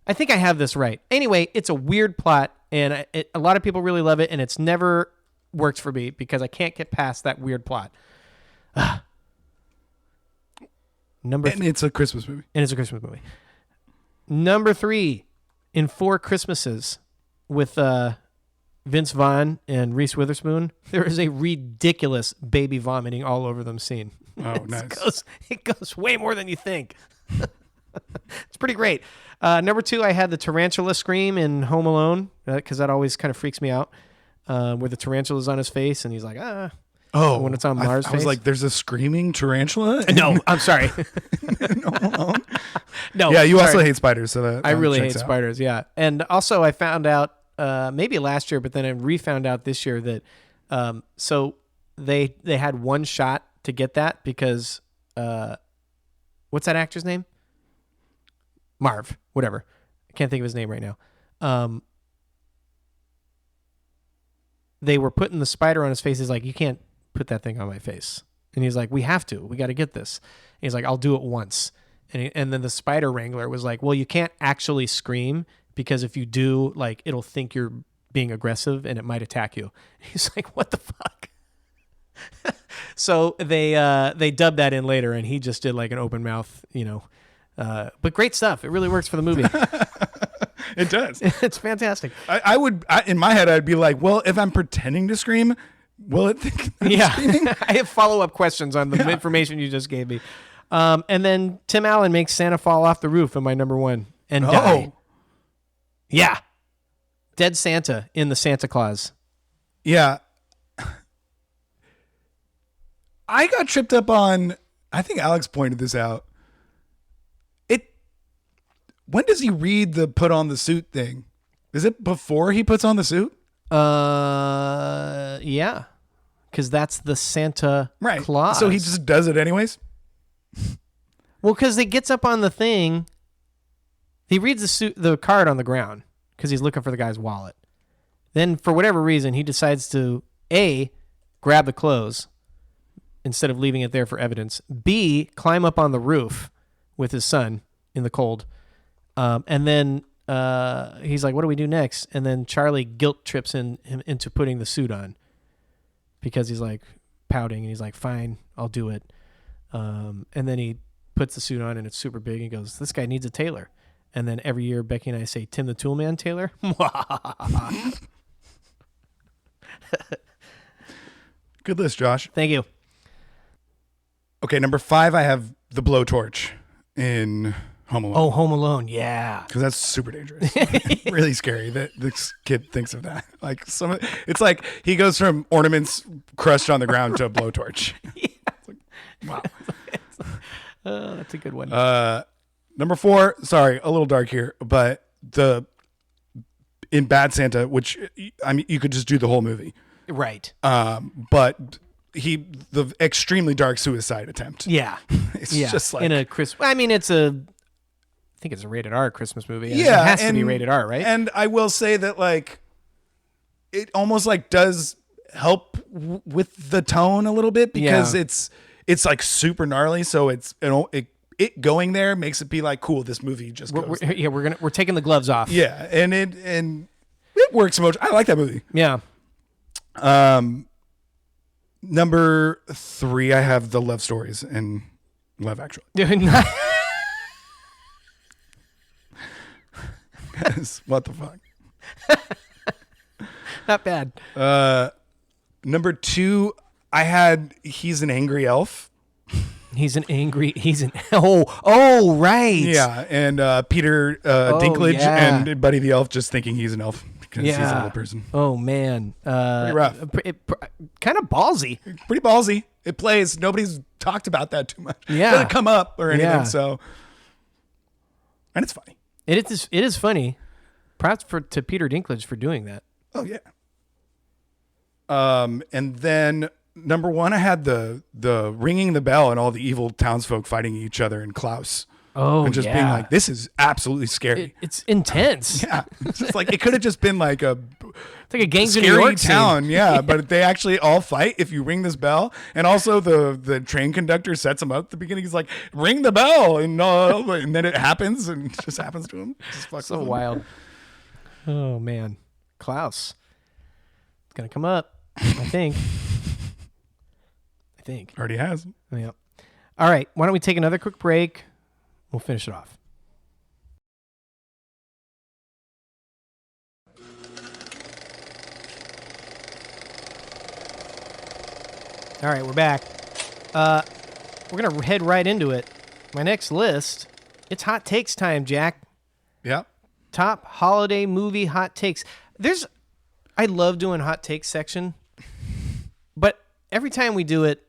I think I have this right. Anyway, it's a weird plot, and a lot of people really love it, and it's never worked for me because I can't get past that weird plot. It's a Christmas movie. And it's a Christmas movie. Number 3, In 4 Christmases, with Vince Vaughn and Reese Witherspoon, there is a ridiculous baby vomiting all over them scene. Oh, nice. It goes way more than you think. It's pretty great. Number 2, I had the tarantula scream in Home Alone, because that always kind of freaks me out, where the tarantula's on his face and he's like, Oh, when it's on Mars' face. I was like, there's a screaming tarantula? No, I'm sorry. No. Yeah, you also hate spiders. So that I really hate spiders, yeah. And also I found out, maybe last year, but then I re-found out this year that, so they had one shot to get that because, what's that actor's name? Marv, whatever. I can't think of his name right now. They were putting the spider on his face. He's like, you can't put that thing on my face. And he's like, we have to. We got to get this. And he's like, I'll do it once. And then the spider wrangler was like, well, you can't actually scream because if you do, it'll think you're being aggressive and it might attack you. He's like, what the fuck? So they dubbed that in later, and he just did an open mouth, but great stuff. It really works for the movie. It does. It's fantastic. I would, in my head, I'd be like, well, if I'm pretending to scream, will it think I'm screaming? I have follow-up questions on the information you just gave me. And then Tim Allen makes Santa fall off the roof in my number 1 and die. Yeah. Dead Santa in the Santa Claus. Yeah. I got tripped up on, I think Alex pointed this out. When does he read the put on the suit thing? Is it before he puts on the suit? Yeah. Because that's the Santa right. Claus. So he just does it anyways? Well, because he gets up on the thing. He reads the card on the ground because he's looking for the guy's wallet. Then, for whatever reason, he decides to, A, grab the clothes instead of leaving it there for evidence. B, climb up on the roof with his son in the cold. And then he's like, what do we do next? And then Charlie guilt trips him into putting the suit on because he's like pouting and he's like, fine, I'll do it. And then he puts the suit on and it's super big and he goes, this guy needs a tailor. And then every year Becky and I say, Tim the Toolman Taylor. Good list, Josh. Thank you. Okay, number 5, I have the blowtorch in Home Alone. Oh, Home Alone, yeah. Because that's super dangerous. Really scary that this kid thinks of that. Like it's like he goes from ornaments crushed on the ground to a blowtorch. Yeah. Like, wow. That's a good one. Number 4, sorry, a little dark here, but in Bad Santa, which I mean, you could just do the whole movie, right? But the extremely dark suicide attempt. Yeah, it's just like in a Christmas. I mean, I think it's a rated R Christmas movie. Yeah, it has to be rated R, right? And I will say that like it almost like does help with the tone a little bit because it's like super gnarly, so it's it going there makes it be like cool. This movie just goes. We're taking the gloves off. Yeah, and it works so much. I like that movie. Yeah. Number 3, I have the love stories in Love Actually. What the fuck? Not bad. Number 2, I had He's an Angry Elf. Oh, right. Yeah, and Peter Dinklage and Buddy the Elf just thinking he's an elf because he's a little person. Oh, man. Pretty rough. Kind of ballsy. Pretty ballsy. It plays. Nobody's talked about that too much. Yeah. It doesn't come up or anything, so. And it's funny. It is funny. Props to Peter Dinklage for doing that. Oh, yeah. And then number 1, I had the ringing the bell and all the evil townsfolk fighting each other in Klaus. Oh, and just being like, this is absolutely scary. It's intense. Yeah, it's just like it could have just been like a gangs in New scary York town. scene. Yeah, but they actually all fight if you ring this bell. And also the train conductor sets him up at the beginning. He's like, ring the bell, and then it happens and it just happens to him. Just so wild. Oh man, Klaus. It's gonna come up. I think. Already has. Yeah. All right. Why don't we take another quick break? We'll finish it off. All right, we're back. We're going to head right into it. My next list, it's hot takes time, Jack. Yeah. Top holiday movie hot takes. I love doing hot takes section, but every time we do it,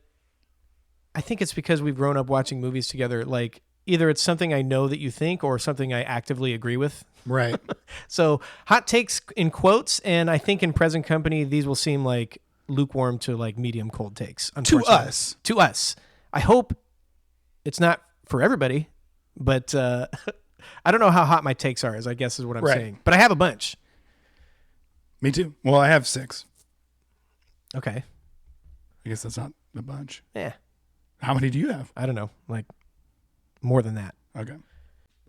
I think it's because we've grown up watching movies together. Like, either it's something I know that you think or something I actively agree with. Right. So hot takes in quotes, and I think in present company, these will seem like lukewarm to like medium cold takes. To us. To us. I hope it's not for everybody, but I don't know how hot my takes are, I guess is what I'm saying. But I have a bunch. Me too. Well, I have 6. Okay. I guess that's not a bunch. Yeah. How many do you have? I don't know. Like more than that. Okay.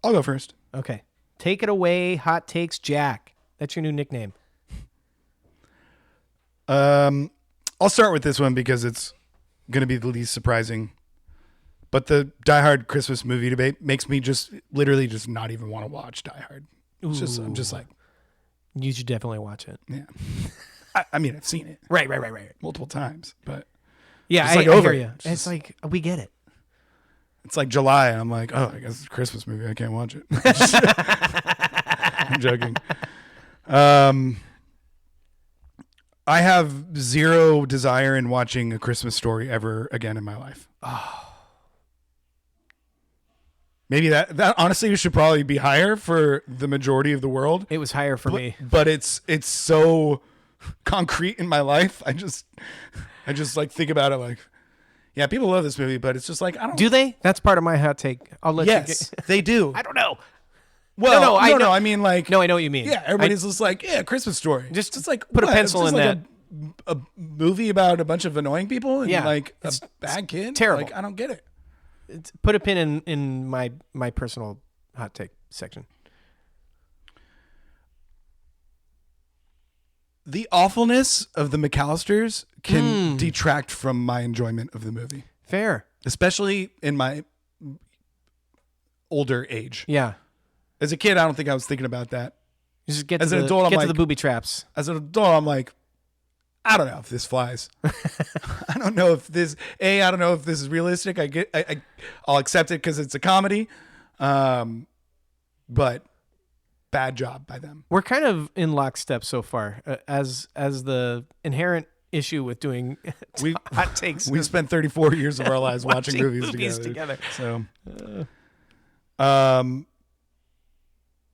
I'll go first. Okay. Take it away, hot takes, Jack. That's your new nickname. I'll start with this one because it's going to be the least surprising. But the Die Hard Christmas movie debate makes me just literally just not even want to watch Die Hard. It's I'm just like, you should definitely watch it. Yeah. I mean, I've seen it. Right. Multiple times, but yeah, I hear you. It's like, we get it. It's like July, and I'm like, oh, I guess it's a Christmas movie. I can't watch it. I'm joking. I have zero desire in watching A Christmas Story ever again in my life. Oh. Maybe that honestly should probably be higher for the majority of the world. It was higher for me. But it's so concrete in my life. I just like think about it like, yeah, people love this movie, but it's just like, I don't. Do they? That's part of my hot take. I'll let yes, you. they do. I don't know. Well, no, I know. I mean, like, no, I know what you mean. Yeah, everybody's just like, yeah, Christmas Story. Just like put a pencil in like that. A movie about a bunch of annoying people and like a bad kid. Terrible. Like, I don't get it. Put a pin in my personal hot take section. The awfulness of the McAllisters can detract from my enjoyment of the movie. Fair. Especially in my older age. Yeah. As a kid, I don't think I was thinking about that. You just get as to an adult, get I'm to the booby traps. As an adult, I'm like, I don't know if this flies. I don't know if this. I don't know if this is realistic. I'll accept it because it's a comedy. But bad job by them. We're kind of in lockstep so far, as the inherent issue with doing hot takes. We spent 34 years of our lives watching movies together. So,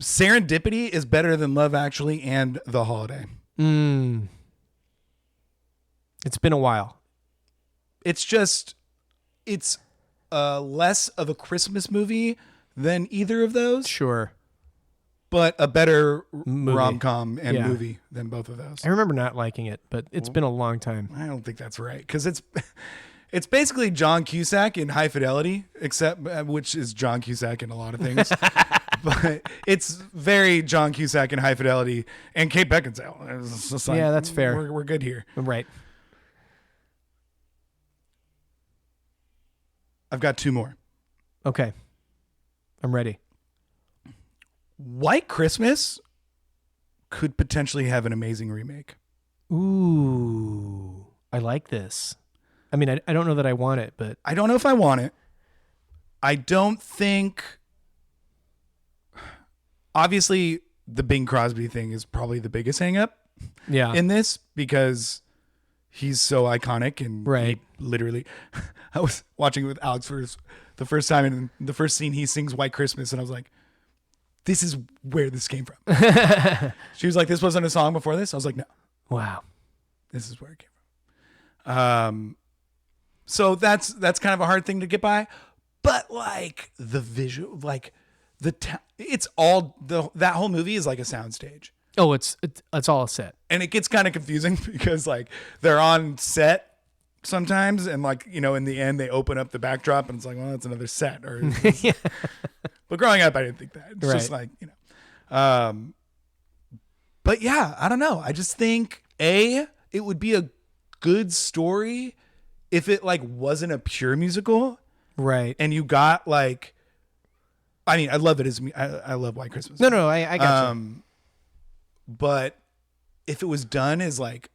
Serendipity is better than Love Actually and The Holiday. It's been a while. It's less of a Christmas movie than either of those. Sure. But a better rom-com and movie than both of those. I remember not liking it, but it's been a long time. I don't think that's right. Because it's basically John Cusack in High Fidelity, which is John Cusack in a lot of things. But it's very John Cusack in High Fidelity and Kate Beckinsale. It's just like, yeah, that's fair. We're good here. Right. I've got two more. Okay. I'm ready. White Christmas could potentially have an amazing remake. Ooh, I like this. I mean, I don't know that I want it, but I don't know if I want it. I don't think. Obviously, the Bing Crosby thing is probably the biggest hang-up in this because he's so iconic and literally. I was watching it with Alex for the first time, and the first scene he sings White Christmas, and I was like, this is where this came from. She was like, this wasn't a song before this? I was like, no. Wow. This is where it came from. So that's kind of a hard thing to get by. But like the visual, like it's all that whole movie is like a soundstage. Oh, it's all a set. And it gets kind of confusing because like they're on set sometimes, and like, you know, in the end they open up the backdrop and it's like, well, that's another set. Or but growing up I didn't think that. It's just like, you know. But yeah, I don't know. I just think it would be a good story if it like wasn't a pure musical. Right. And you got like, I mean, I love it as me. I love White Christmas. No, I got you. But if it was done as like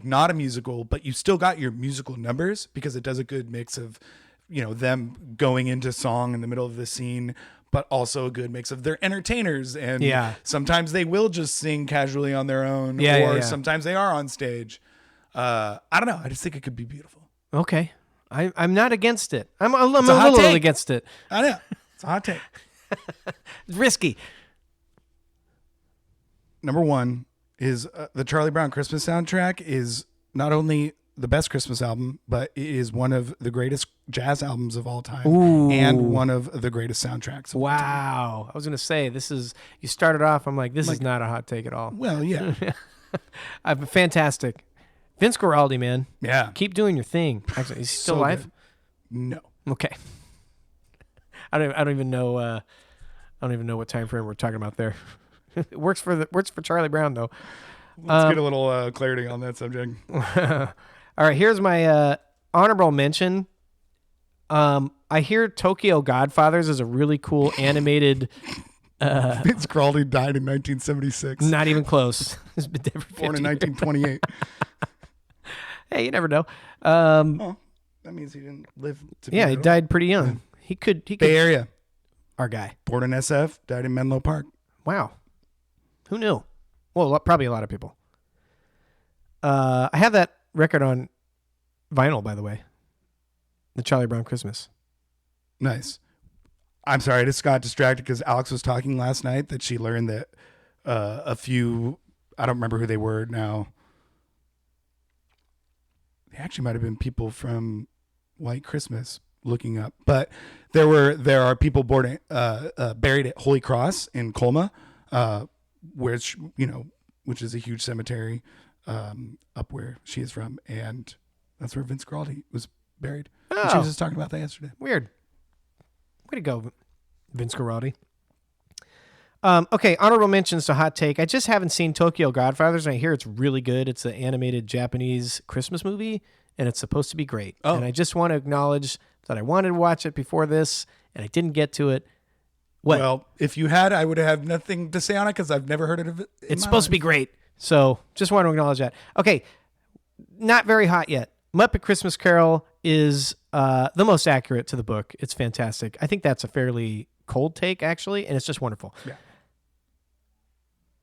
not a musical, but you still got your musical numbers because it does a good mix of, you know, them going into song in the middle of the scene, but also a good mix of their entertainers. And sometimes they will just sing casually on their own, or sometimes they are on stage. I don't know. I just think it could be beautiful. Okay. I'm not against it. I'm a little against it. I know. It's a hot take. It's risky. Number one is the Charlie Brown Christmas soundtrack is not only the best Christmas album, but it is one of the greatest jazz albums of all time. And one of the greatest soundtracks of all time. I was going to say, you started off, I'm like, this is not a hot take at all. Well, yeah. Fantastic. Vince Guaraldi, man. Yeah. Keep doing your thing. Actually, is he still alive? Good. No. Okay. I don't even know. I don't even know what time frame we're talking about there. It works for Charlie Brown though. Let's get a little clarity on that subject. All right, here's my honorable mention. I hear Tokyo Godfathers is a really cool animated. Vince Guaraldi died in 1976. Not even close. He's been dead for 50 Born in 1928. Hey, you never know. That means he didn't live to be he died pretty young. Yeah. He could Bay Area. Our guy. Born in SF, died in Menlo Park. Wow. Who knew? Well, probably a lot of people. I have that record on vinyl, by the way. The Charlie Brown Christmas. Nice. I'm sorry, I just got distracted because Alex was talking last night that she learned that a few I don't remember who they were now. They actually might have been people from White Christmas looking up, but there are people buried at Holy Cross in Colma, which is a huge cemetery up where she is from, and that's where Vince Guaraldi was buried. Oh. And she was just talking about that yesterday. Weird. Way to go, Vince Guaraldi. Okay, honorable mentions to hot take. I just haven't seen Tokyo Godfathers, and I hear it's really good. It's an animated Japanese Christmas movie, and it's supposed to be great. Oh. And I just want to acknowledge that I wanted to watch it before this, and I didn't get to it. What? Well, if you had, I would have nothing to say on it because I've never heard of it. It's supposed to be great, so just want to acknowledge that. Okay, not very hot yet. Muppet Christmas Carol is the most accurate to the book. It's fantastic. I think that's a fairly cold take, actually, and it's just wonderful. Yeah.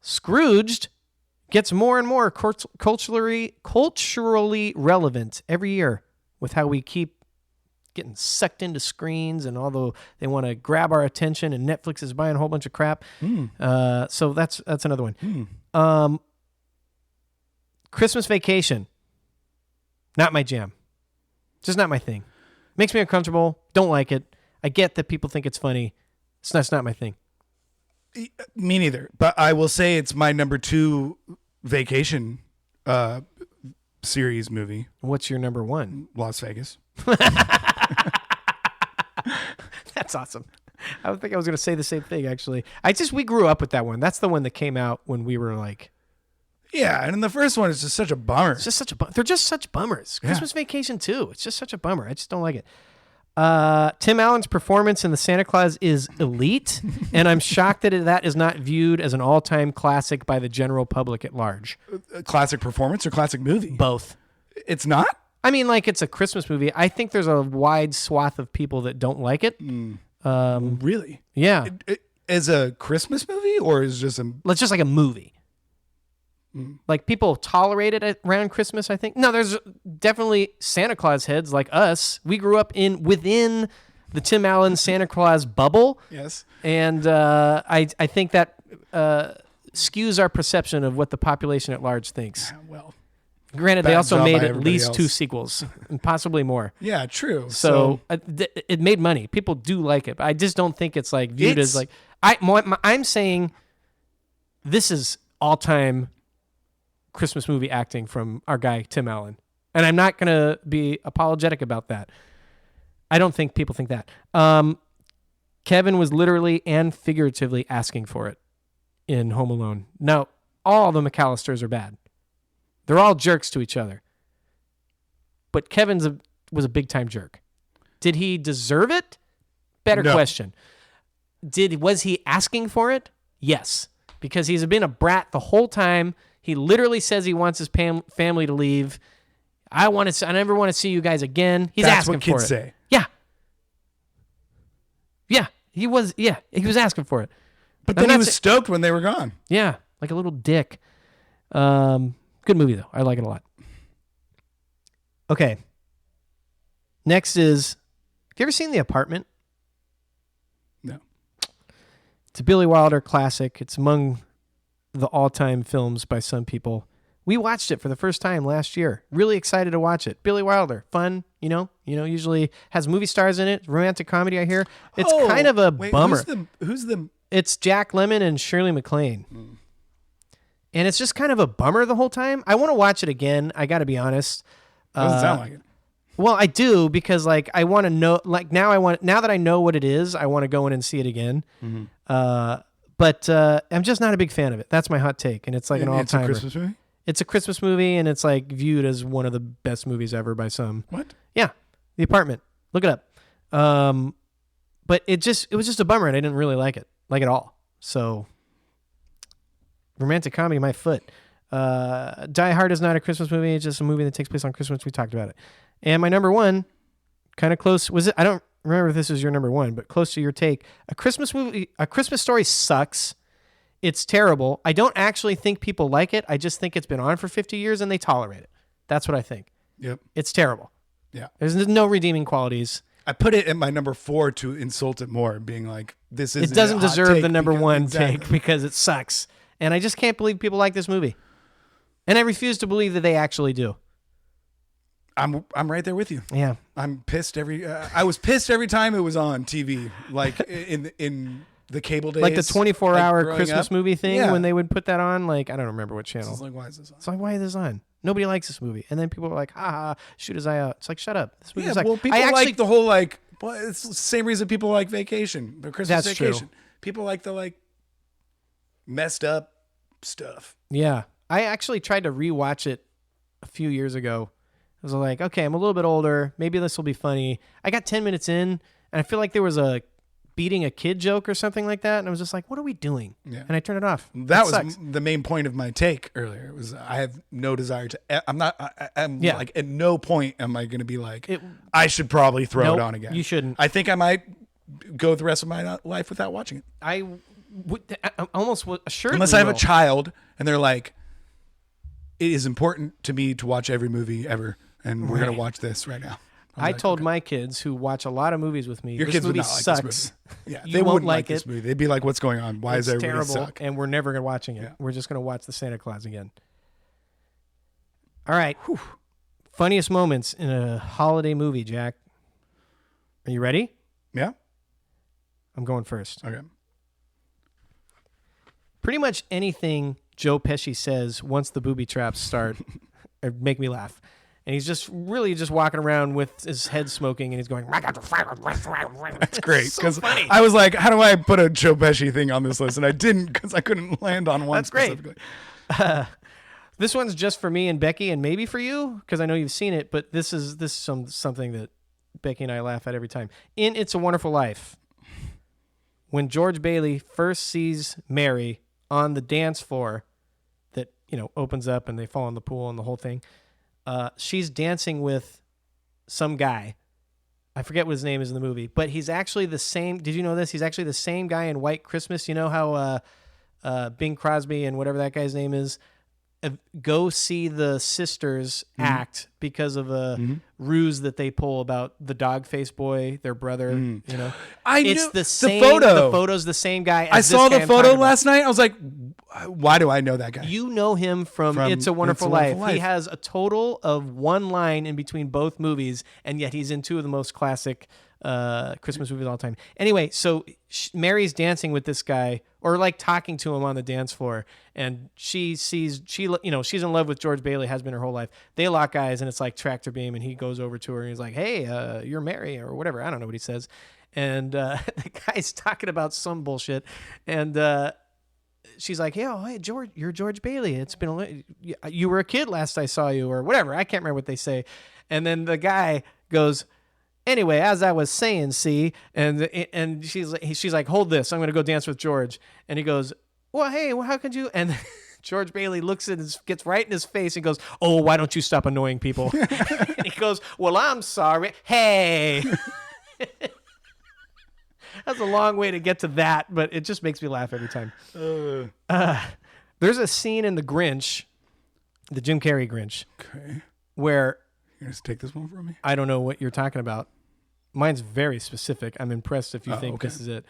Scrooged gets more and more culturally relevant every year with how we keep getting sucked into screens, and although they want to grab our attention and Netflix is buying a whole bunch of crap. So that's another one. Christmas Vacation. Not my jam. Just not my thing. Makes me uncomfortable. Don't like it. I get that people think it's funny. It's not my thing. Me neither. But I will say it's my number 2 vacation series movie. What's your number 1? Las Vegas. That's awesome. I don't think I was going to say the same thing, actually. We grew up with that one. That's the one that came out when we were like... Yeah, and in the first one, it's just such a bummer. It's just such a They're just such bummers. Christmas Vacation, too. It's just such a bummer. I just don't like it. Tim Allen's performance in The Santa Claus is elite, and I'm shocked that that is not viewed as an all-time classic by the general public at large. A classic performance or classic movie? Both. It's not? I mean, like, it's a Christmas movie. I think there's a wide swath of people that don't like it. Really? Yeah. As a Christmas movie, or is it just It's just like a movie. Like, people tolerate it around Christmas, I think. No, there's definitely Santa Claus heads like us. We grew up within the Tim Allen Santa Claus bubble. Yes. And I think that skews our perception of what the population at large thinks. Well, granted, they also made at least 2 sequels, and possibly more. Yeah, true. So it made money. People do like it. But I just don't think it's like viewed as like... I'm saying this is all-time Christmas movie acting from our guy, Tim Allen. And I'm not going to be apologetic about that. I don't think people think that. Kevin was literally and figuratively asking for it in Home Alone. Now, all the McAllisters are bad. They're all jerks to each other. But Kevin was a big-time jerk. Did he deserve it? Better question. Was he asking for it? Yes. Because he's been a brat the whole time. He literally says he wants his family to leave. I never want to see you guys again. He's asking for it. That's what kids say. Yeah. Yeah. He was asking for it. But then he was stoked when they were gone. Yeah. Like a little dick. Good movie, though. I like it a lot. Okay. Next is, have you ever seen The Apartment? No. It's a Billy Wilder classic. It's among the all-time films by some people. We watched it for the first time last year. Really excited to watch it. Billy Wilder, fun, usually has movie stars in it. Romantic comedy, I hear. It's kind of a bummer. Who's the... It's Jack Lemmon and Shirley MacLaine. And it's just kind of a bummer the whole time. I want to watch it again. I got to be honest. Doesn't sound like it. Well, I do, because like I want to know. Like now that I know what it is, I want to go in and see it again. But I'm just not a big fan of it. That's my hot take, and it's like an all-timer. It's a Christmas movie? It's a Christmas movie, and it's like viewed as one of the best movies ever by some. What? Yeah, The Apartment. Look it up. But it was just a bummer, and I didn't really like it at all. So, romantic comedy, my foot. Die Hard is not a Christmas movie. It's just a movie that takes place on Christmas. We talked about it. And my number 1, kind of close, was it? I don't remember if this was your number 1, but close to your take. A Christmas movie, A Christmas Story sucks. It's terrible. I don't actually think people like it. I just think it's been on for 50 years and they tolerate it. That's what I think. Yep. It's terrible. Yeah. There's no redeeming qualities. I put it at my number 4 to insult it more, being like, this is... It doesn't deserve the number 1 take because it sucks. And I just can't believe people like this movie. And I refuse to believe that they actually do. I'm right there with you. Yeah. I'm pissed I was pissed every time it was on TV, like in the cable days. Like the 24-hour like Christmas movie thing yeah. when they would put that on. Like, I don't remember what channel. It's like, why is this on? It's like, why is this on? Nobody likes this movie. And then people are like, ha ha, shoot his eye out. It's like, shut up. This movie's like, well, people like the whole like, well, it's the same reason people like Vacation, the Christmas That's Vacation. true. People like the like messed up stuff. Yeah. I actually tried to rewatch it a few years ago. I was like, okay, I'm a little bit older. Maybe this will be funny. I got 10 minutes in, and I feel like there was a beating a kid joke or something like that. And I was just like, what are we doing? Yeah. And I turned it off. That was the main point of my take earlier. It was I have no desire to. I'm not. I'm like at no point am I going to be like I should probably throw it on again. You shouldn't. I think I might go the rest of my life without watching it. I almost assuredly unless I have a child and they're like, it is important to me to watch every movie ever, and we're going to watch this right now. I told my kids who watch a lot of movies with me, your this kids movie would not like sucks. this movie. Yeah, You they won't wouldn't like this it. movie. They'd be like, "What's going on? Why is everybody terrible?" suck?" And we're never going to watching it. Yeah. We're just going to watch the Santa Claus again. All right. Whew. Funniest moments in a holiday movie, Jack. Are you ready? Yeah. I'm going first. Okay. Pretty much anything Joe Pesci says once the booby traps start make me laugh. And he's just really just walking around with his head smoking, and he's going, That's great. So funny. I was like, how do I put a Joe Pesci thing on this list? And I didn't because I couldn't land on one. That's great. Specifically. This one's just for me and Becky, and maybe for you because I know you've seen it. But this is something that Becky and I laugh at every time. In It's a Wonderful Life, when George Bailey first sees Mary on the dance floor, that opens up and they fall in the pool and the whole thing. She's dancing with some guy. I forget what his name is in the movie, but he's actually the same. Did you know this? He's actually the same guy in White Christmas. You know how Bing Crosby and whatever that guy's name is go see the sisters act because of a ruse that they pull about the dog face boy, their brother. It's the same. The photo's the same guy. I saw the photo last night. I was like, why do I know that guy? You know him from It's a Wonderful Life. He has a total of one line in between both movies, and yet he's in two of the most classic Christmas movies of all time. Anyway, so Mary's dancing with this guy, or like talking to him on the dance floor, and she's in love with George Bailey, has been her whole life. They lock eyes, and it's like tractor beam, and he goes over to her and he's like, "Hey, you're Mary," or whatever. I don't know what he says, and the guy's talking about some bullshit, and she's like, hey, George, you're George Bailey. It's been you were a kid last I saw you, or whatever. I can't remember what they say, and then the guy goes, anyway, as I was saying, see, and she's like, hold this, I'm gonna go dance with George, and he goes, well, hey, how could you? And George Bailey looks at gets right in his face and goes, oh, why don't you stop annoying people? And he goes, well, I'm sorry. Hey. That's a long way to get to that, but it just makes me laugh every time. There's a scene in The Grinch, the Jim Carrey Grinch, where you're gonna take this one from me. I don't know what you're talking about. Mine's very specific. I'm impressed if you think this is it.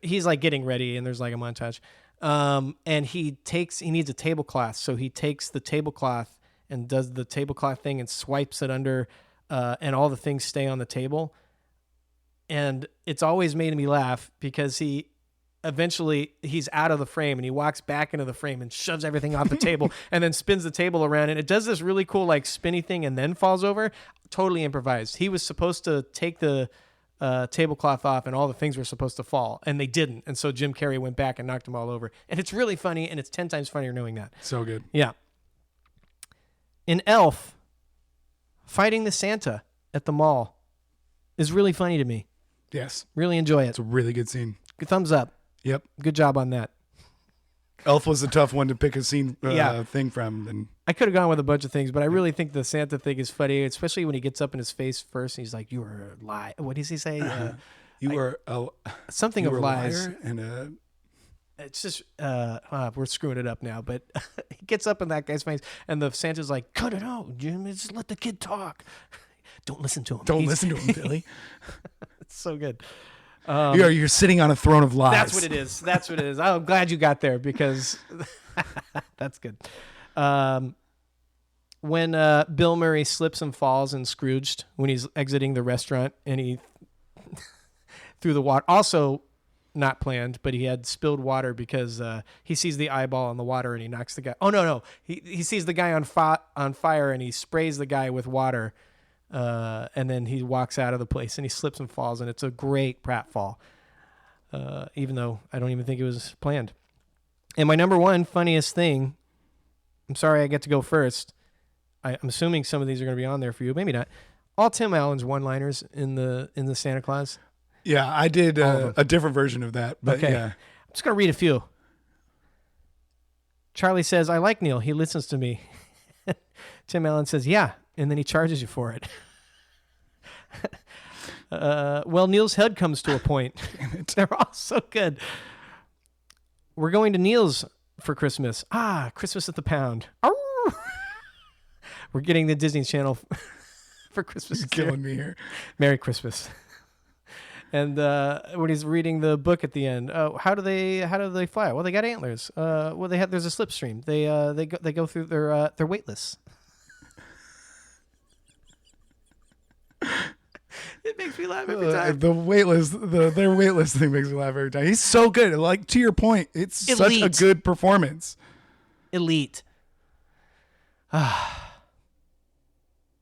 He's like getting ready, and there's like a montage, and he needs a tablecloth, so he takes the tablecloth and does the tablecloth thing and swipes it under, and all the things stay on the table. And it's always made me laugh because he's out of the frame and he walks back into the frame and shoves everything off the table and then spins the table around, and it does this really cool like spinny thing and then falls over. Totally improvised. He was supposed to take the tablecloth off and all the things were supposed to fall, and they didn't. And so Jim Carrey went back and knocked them all over. And it's really funny, and it's 10 times funnier knowing that. So good. Yeah. In Elf, fighting the Santa at the mall is really funny to me. Yes. Really enjoy it. It's a really good scene. Good thumbs up. Yep. Good job on that. Elf was a tough one to pick a scene thing from. And I could have gone with a bunch of things, but I really think the Santa thing is funny, especially when he gets up in his face first and he's like, you were a lie. What does he say? You were something of lies. Liar and it's just, we're screwing it up now, but he gets up in that guy's face and the Santa's like, cut it out, Jim. Just let the kid talk. Don't listen to him. Listen to him, Billy. It's so good. You're sitting on a throne of lies. That's what it is. That's what it is. I'm glad you got there because that's good. When Bill Murray slips and falls in Scrooged when he's exiting the restaurant and he threw the water. Also not planned, but he had spilled water because he sees the eyeball in the water and he knocks the guy. Oh, no. He sees the guy on fire and he sprays the guy with water. And then he walks out of the place and he slips and falls, and it's a great pratfall. Even though I don't even think it was planned. And my number one funniest thing, I'm sorry I get to go first. I'm assuming some of these are going to be on there for you. Maybe not. All Tim Allen's one-liners in the Santa Claus. Yeah, I did a different version of that. But okay. Yeah. I'm just going to read a few. Charlie says, I like Neil. He listens to me. Tim Allen says, yeah. And then he charges you for it. Well, Neil's head comes to a point. They're all so good. We're going to Neil's for Christmas. Christmas at the Pound. We're getting the Disney Channel for Christmas. You're killing me here. Merry Christmas. And when he's reading the book at the end, how do they fly? Well, they got antlers. There's a slipstream. They go through they're weightless. It makes me laugh every time. Their weightless thing makes me laugh every time. He's so good. Like, to your point, it's Elite. Such a good performance. Elite.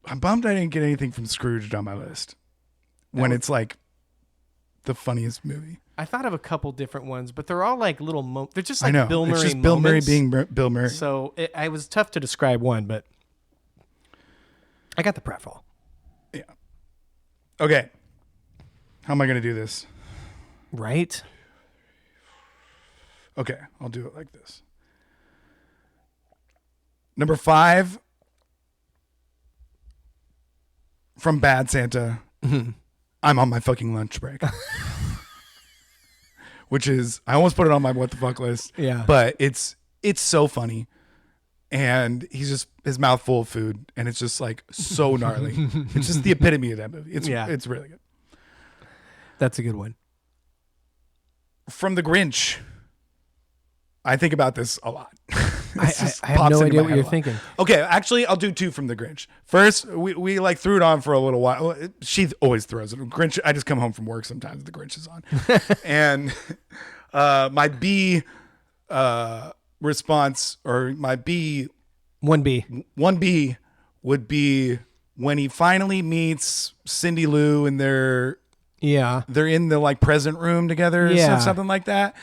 I'm bummed I didn't get anything from Scrooged on my list. When it's like the funniest movie. I thought of a couple different ones, but they're all like little they're just like Bill Murray it's just moments. Bill Murray being Bill Murray. So it was tough to describe one, but I got the pratfall. Yeah. Okay. How am I going to do this? Right? Okay, I'll do it like this. Number 5 from Bad Santa. Mm-hmm. I'm on my fucking lunch break. Which is, I almost put it on my what the fuck list. Yeah. But it's so funny. And he's just, his mouth full of food. And it's just like so gnarly. It's just the epitome of that movie. It's really good. That's a good one. From The Grinch. I think about this a lot. I have no idea what you're thinking. Okay, actually, I'll do 2 from The Grinch. First, we like threw it on for a little while. She always throws it. Grinch. I just come home from work sometimes. The Grinch is on, and my B response, or my B 1B would be when he finally meets Cindy Lou and they're in the like present room together, or something like that.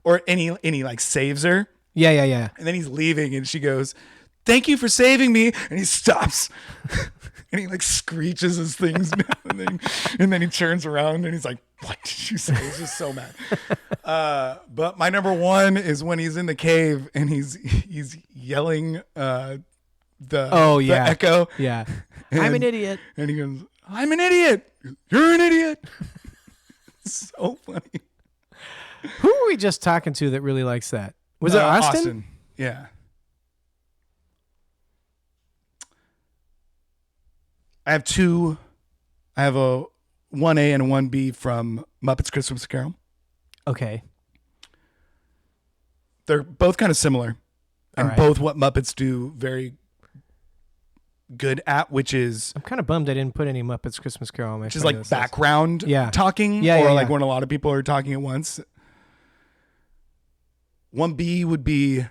Or any like saves her. Yeah. And then he's leaving and she goes, "Thank you for saving me." And he stops. And he like screeches his things down. And then he turns around and he's like, "What did you say?" He's just so mad. But my number 1 is when he's in the cave and he's yelling the echo. Yeah. I'm an idiot. And he goes, "I'm an idiot. You're an idiot." It's so funny. Who were we just talking to that really likes that? Was it Austin? Yeah. I have 2. I have a 1A and a 1B from Muppets Christmas Carol. Okay. They're both kind of similar. And both what Muppets do very good at, which is... I'm kind of bummed I didn't put any Muppets Christmas Carol on my... Which is like background talking. Or like when a lot of people are talking at once. 1B would be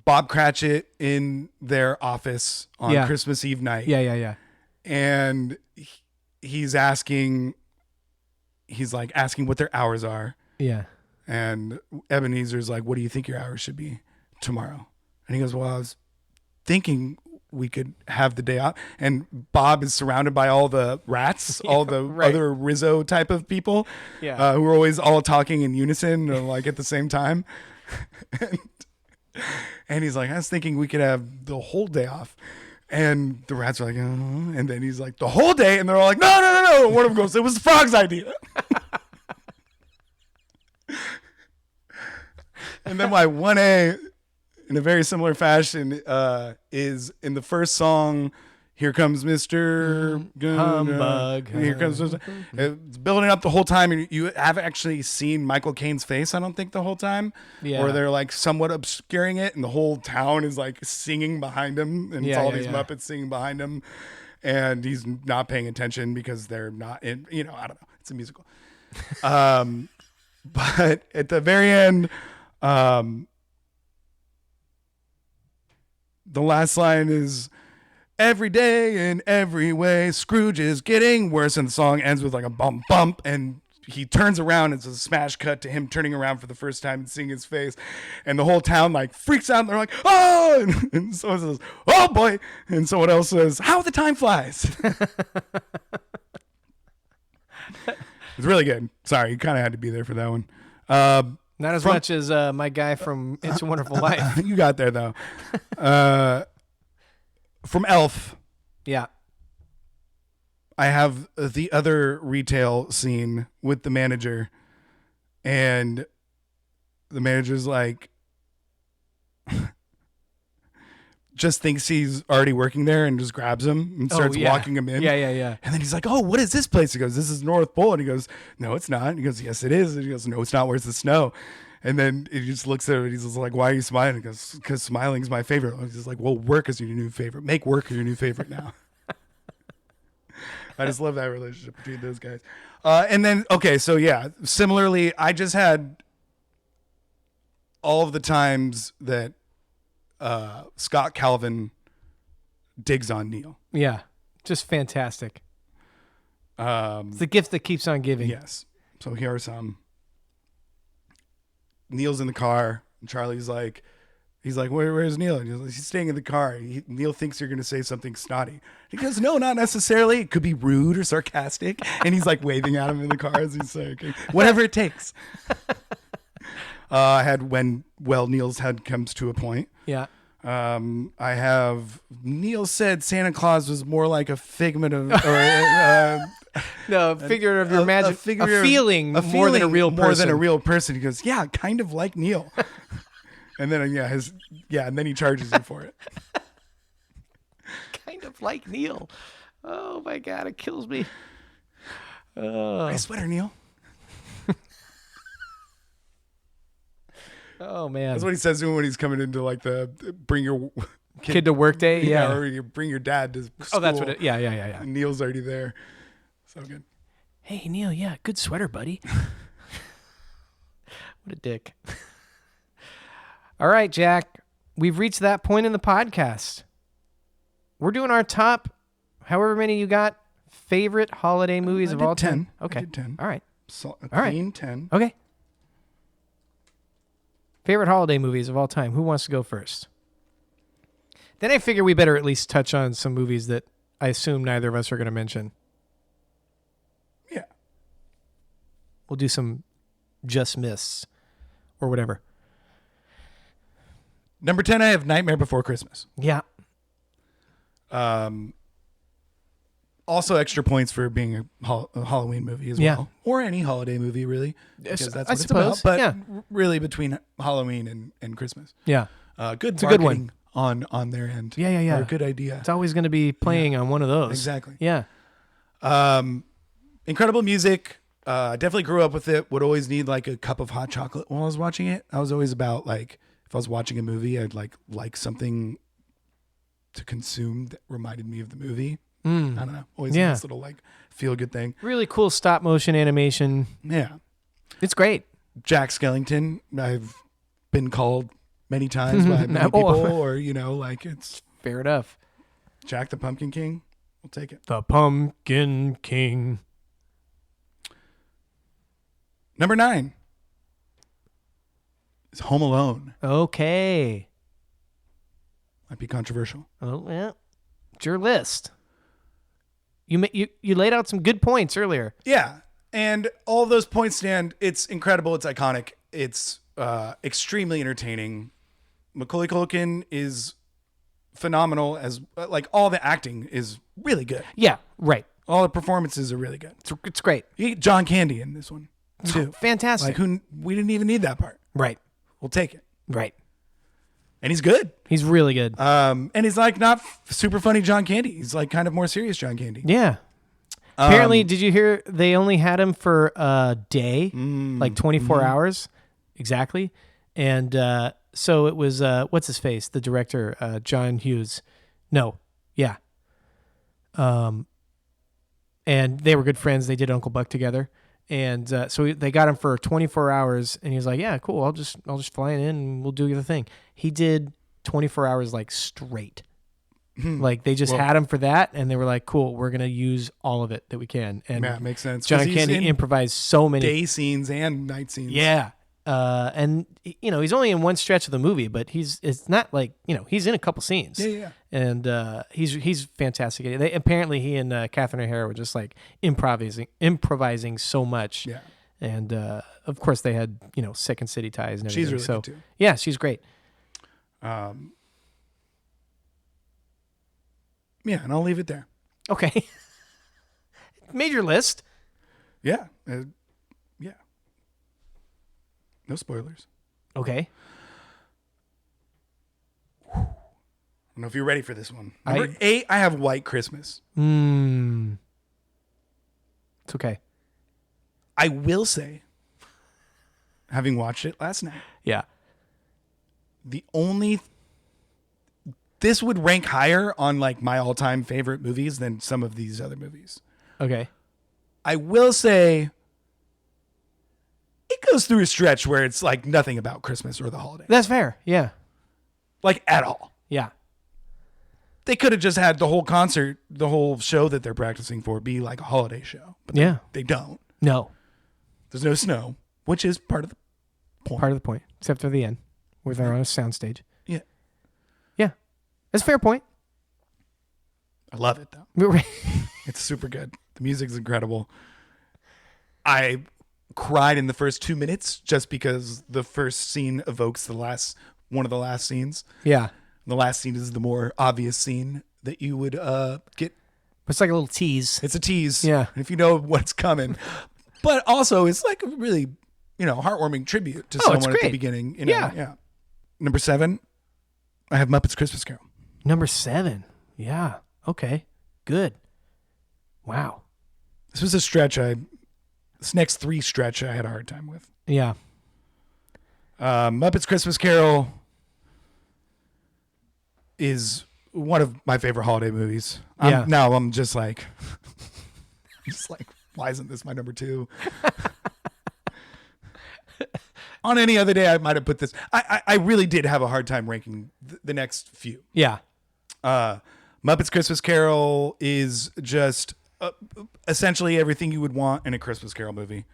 Bob Cratchit in their office on Christmas Eve night. Yeah. And he's asking what their hours are. Yeah. And Ebenezer's like, "What do you think your hours should be tomorrow?" And he goes, "Well, I was thinking we could have the day off." And Bob is surrounded by all the rats, all the other Rizzo type of people, who are always all talking in unison, or like at the same time. And he's like, "I was thinking we could have the whole day off." And the rats are like, and then he's like, "The whole day?" And they're all like, No. One of them goes, "It was the frog's idea." And then my 1A, in a very similar fashion, is in the first song, Here comes Mr. Humbug. Here comes it's building up the whole time, and you haven't actually seen Michael Caine's face, I don't think, the whole time. Yeah. Or they're like somewhat obscuring it, and the whole town is like singing behind him, and it's all these Muppets singing behind him, and he's not paying attention because they're not in, I don't know. It's a musical. But at the very end, the last line is, every day in every way, Scrooge is getting worse. And the song ends with like a bump, bump. And he turns around. It's a smash cut to him turning around for the first time and seeing his face. And the whole town like freaks out. And they're like, oh! And someone says, oh boy. And someone else says, how the time flies. It's really good. Sorry, you kind of had to be there for that one. Not as much as my guy from It's a Wonderful Life. You got there, though. From Elf. Yeah. I have the other retail scene with the manager. And the manager's like, just thinks he's already working there and just grabs him and starts walking him in. Yeah. And then he's like, oh, what is this place? He goes, this is North Pole. And he goes, no, it's not. And he goes, yes, it is. And he goes, no, it's not. Where's the snow? And then he just looks at him and he's just like, why are you smiling? He goes, because smiling's my favorite. He's just like, well, work is your new favorite. Make work your new favorite now. I just love that relationship between those guys. And then, okay, so yeah, similarly, I just had all of the times that Scott Calvin digs on Neil. Yeah, just fantastic. It's the gift that keeps on giving. Yes. So here are some. Neil's in the car, and Charlie's like, he's like, where's Neil? And he's staying in the car. Neil thinks you're going to say something snotty. He goes, no, not necessarily. It could be rude or sarcastic. And he's like waving at him in the car as he's saying, okay, whatever it takes. I had Neil's head comes to a point. Yeah. I have Neil said Santa Claus was more like a figment of, no, figure of your imagination, a feeling more than a real person. More than a real person. He goes, yeah, kind of like Neil. And then and then he charges you for it. Kind of like Neil. Oh my God, it kills me. Nice sweater, Neil. Oh man, that's what he says to him when he's coming into like the bring your kid to work day. Yeah, or you bring your dad to school. Oh, that's what it. Yeah. And Neil's already there. So good. Hey Neil, yeah, good sweater, buddy. What a dick. All right, Jack, we've reached that point in the podcast. We're doing our top, however many you got, favorite holiday movies of all time. 10. Okay. I did 10. All right. So, clean 10. Okay. Favorite holiday movies of all time. Who wants to go first? Then I figure we better at least touch on some movies that I assume neither of us are going to mention. Yeah. We'll do some just miss or whatever. Number 10, I have Nightmare Before Christmas. Yeah. Also extra points for being a Halloween movie as well. Or any holiday movie, really. Because that's what it's about. But really between Halloween and Christmas. Yeah. Good it's a good one. On their end. Yeah. Or a good idea. It's always going to be playing on one of those. Exactly. Yeah. Incredible music. I definitely grew up with it. Would always need like a cup of hot chocolate while I was watching it. I was always about like, if I was watching a movie, I'd like something to consume that reminded me of the movie. I don't know. Always this little like feel good thing. Really cool stop motion animation. Yeah. It's great. Jack Skellington. I've been called many times by many people, or like it's fair enough. Jack the Pumpkin King. We'll take it. The Pumpkin King. Number 9 is Home Alone. Okay. Might be controversial. Oh, yeah. It's your list. You laid out some good points earlier. Yeah. And all of those points stand. It's incredible. It's iconic. It's extremely entertaining. Macaulay Culkin is phenomenal as like all the acting is really good. Yeah, right. All the performances are really good. It's great. You get John Candy in this one too. Fantastic. Like we didn't even need that part. Right. We'll take it. Right. And he's good. He's really good. And he's like not super funny John Candy. He's like kind of more serious John Candy. Yeah. Apparently, did you hear they only had him for a day, like 24 hours exactly? And so it was, what's his face? The director, John Hughes. No. Yeah. And they were good friends. They did Uncle Buck together. And so they got him for 24 hours, and he was like, yeah, cool. I'll just fly in and we'll do the thing. He did 24 hours like straight. Like they just had him for that, and they were like, "Cool, we're gonna use all of it that we can." And yeah, makes sense. John Candy improvised so many day scenes and night scenes. Yeah, and he's only in one stretch of the movie, but it's not like he's in a couple scenes. Yeah. And he's fantastic. Apparently he and Catherine O'Hara were just like improvising so much. Yeah, and of course they had Second City ties and everything. She's really good too. Yeah, she's great. Yeah, and I'll leave it there. Okay. Made your list. Yeah. Yeah. No spoilers. Okay. I don't know if you're ready for this one. Number 8, I have White Christmas. It's okay. I will say, having watched it last night, yeah, this would rank higher on like my all-time favorite movies than some of these other movies. Okay. I will say it goes through a stretch where it's like nothing about Christmas or the holiday. That's fair. Yeah. Like at all. Yeah. They could have just had the whole concert, the whole show that they're practicing for be like a holiday show. But they don't. No. There's no snow, which is part of the point. Part of the point, except for the end, where they're on a soundstage. Yeah. Yeah. That's a fair point. I love it, though. It's super good. The music's incredible. I cried in the first 2 minutes just because the first scene evokes one of the last scenes. Yeah. The last scene is the more obvious scene that you would get. It's like a little tease. It's a tease. Yeah. If you know what's coming. But also, it's like a really, heartwarming tribute to someone at the beginning. Yeah. Number 7, I have Muppets Christmas Carol. Number 7. Yeah. Okay. Good. Wow. This was a stretch this next 3 stretch I had a hard time with. Yeah. Muppets Christmas Carol is one of my favorite holiday movies. Now I'm just like, why isn't this my number 2? On any other day, I might have put this. I really did have a hard time ranking the next few. Yeah. Muppets Christmas Carol is just essentially everything you would want in a Christmas Carol movie.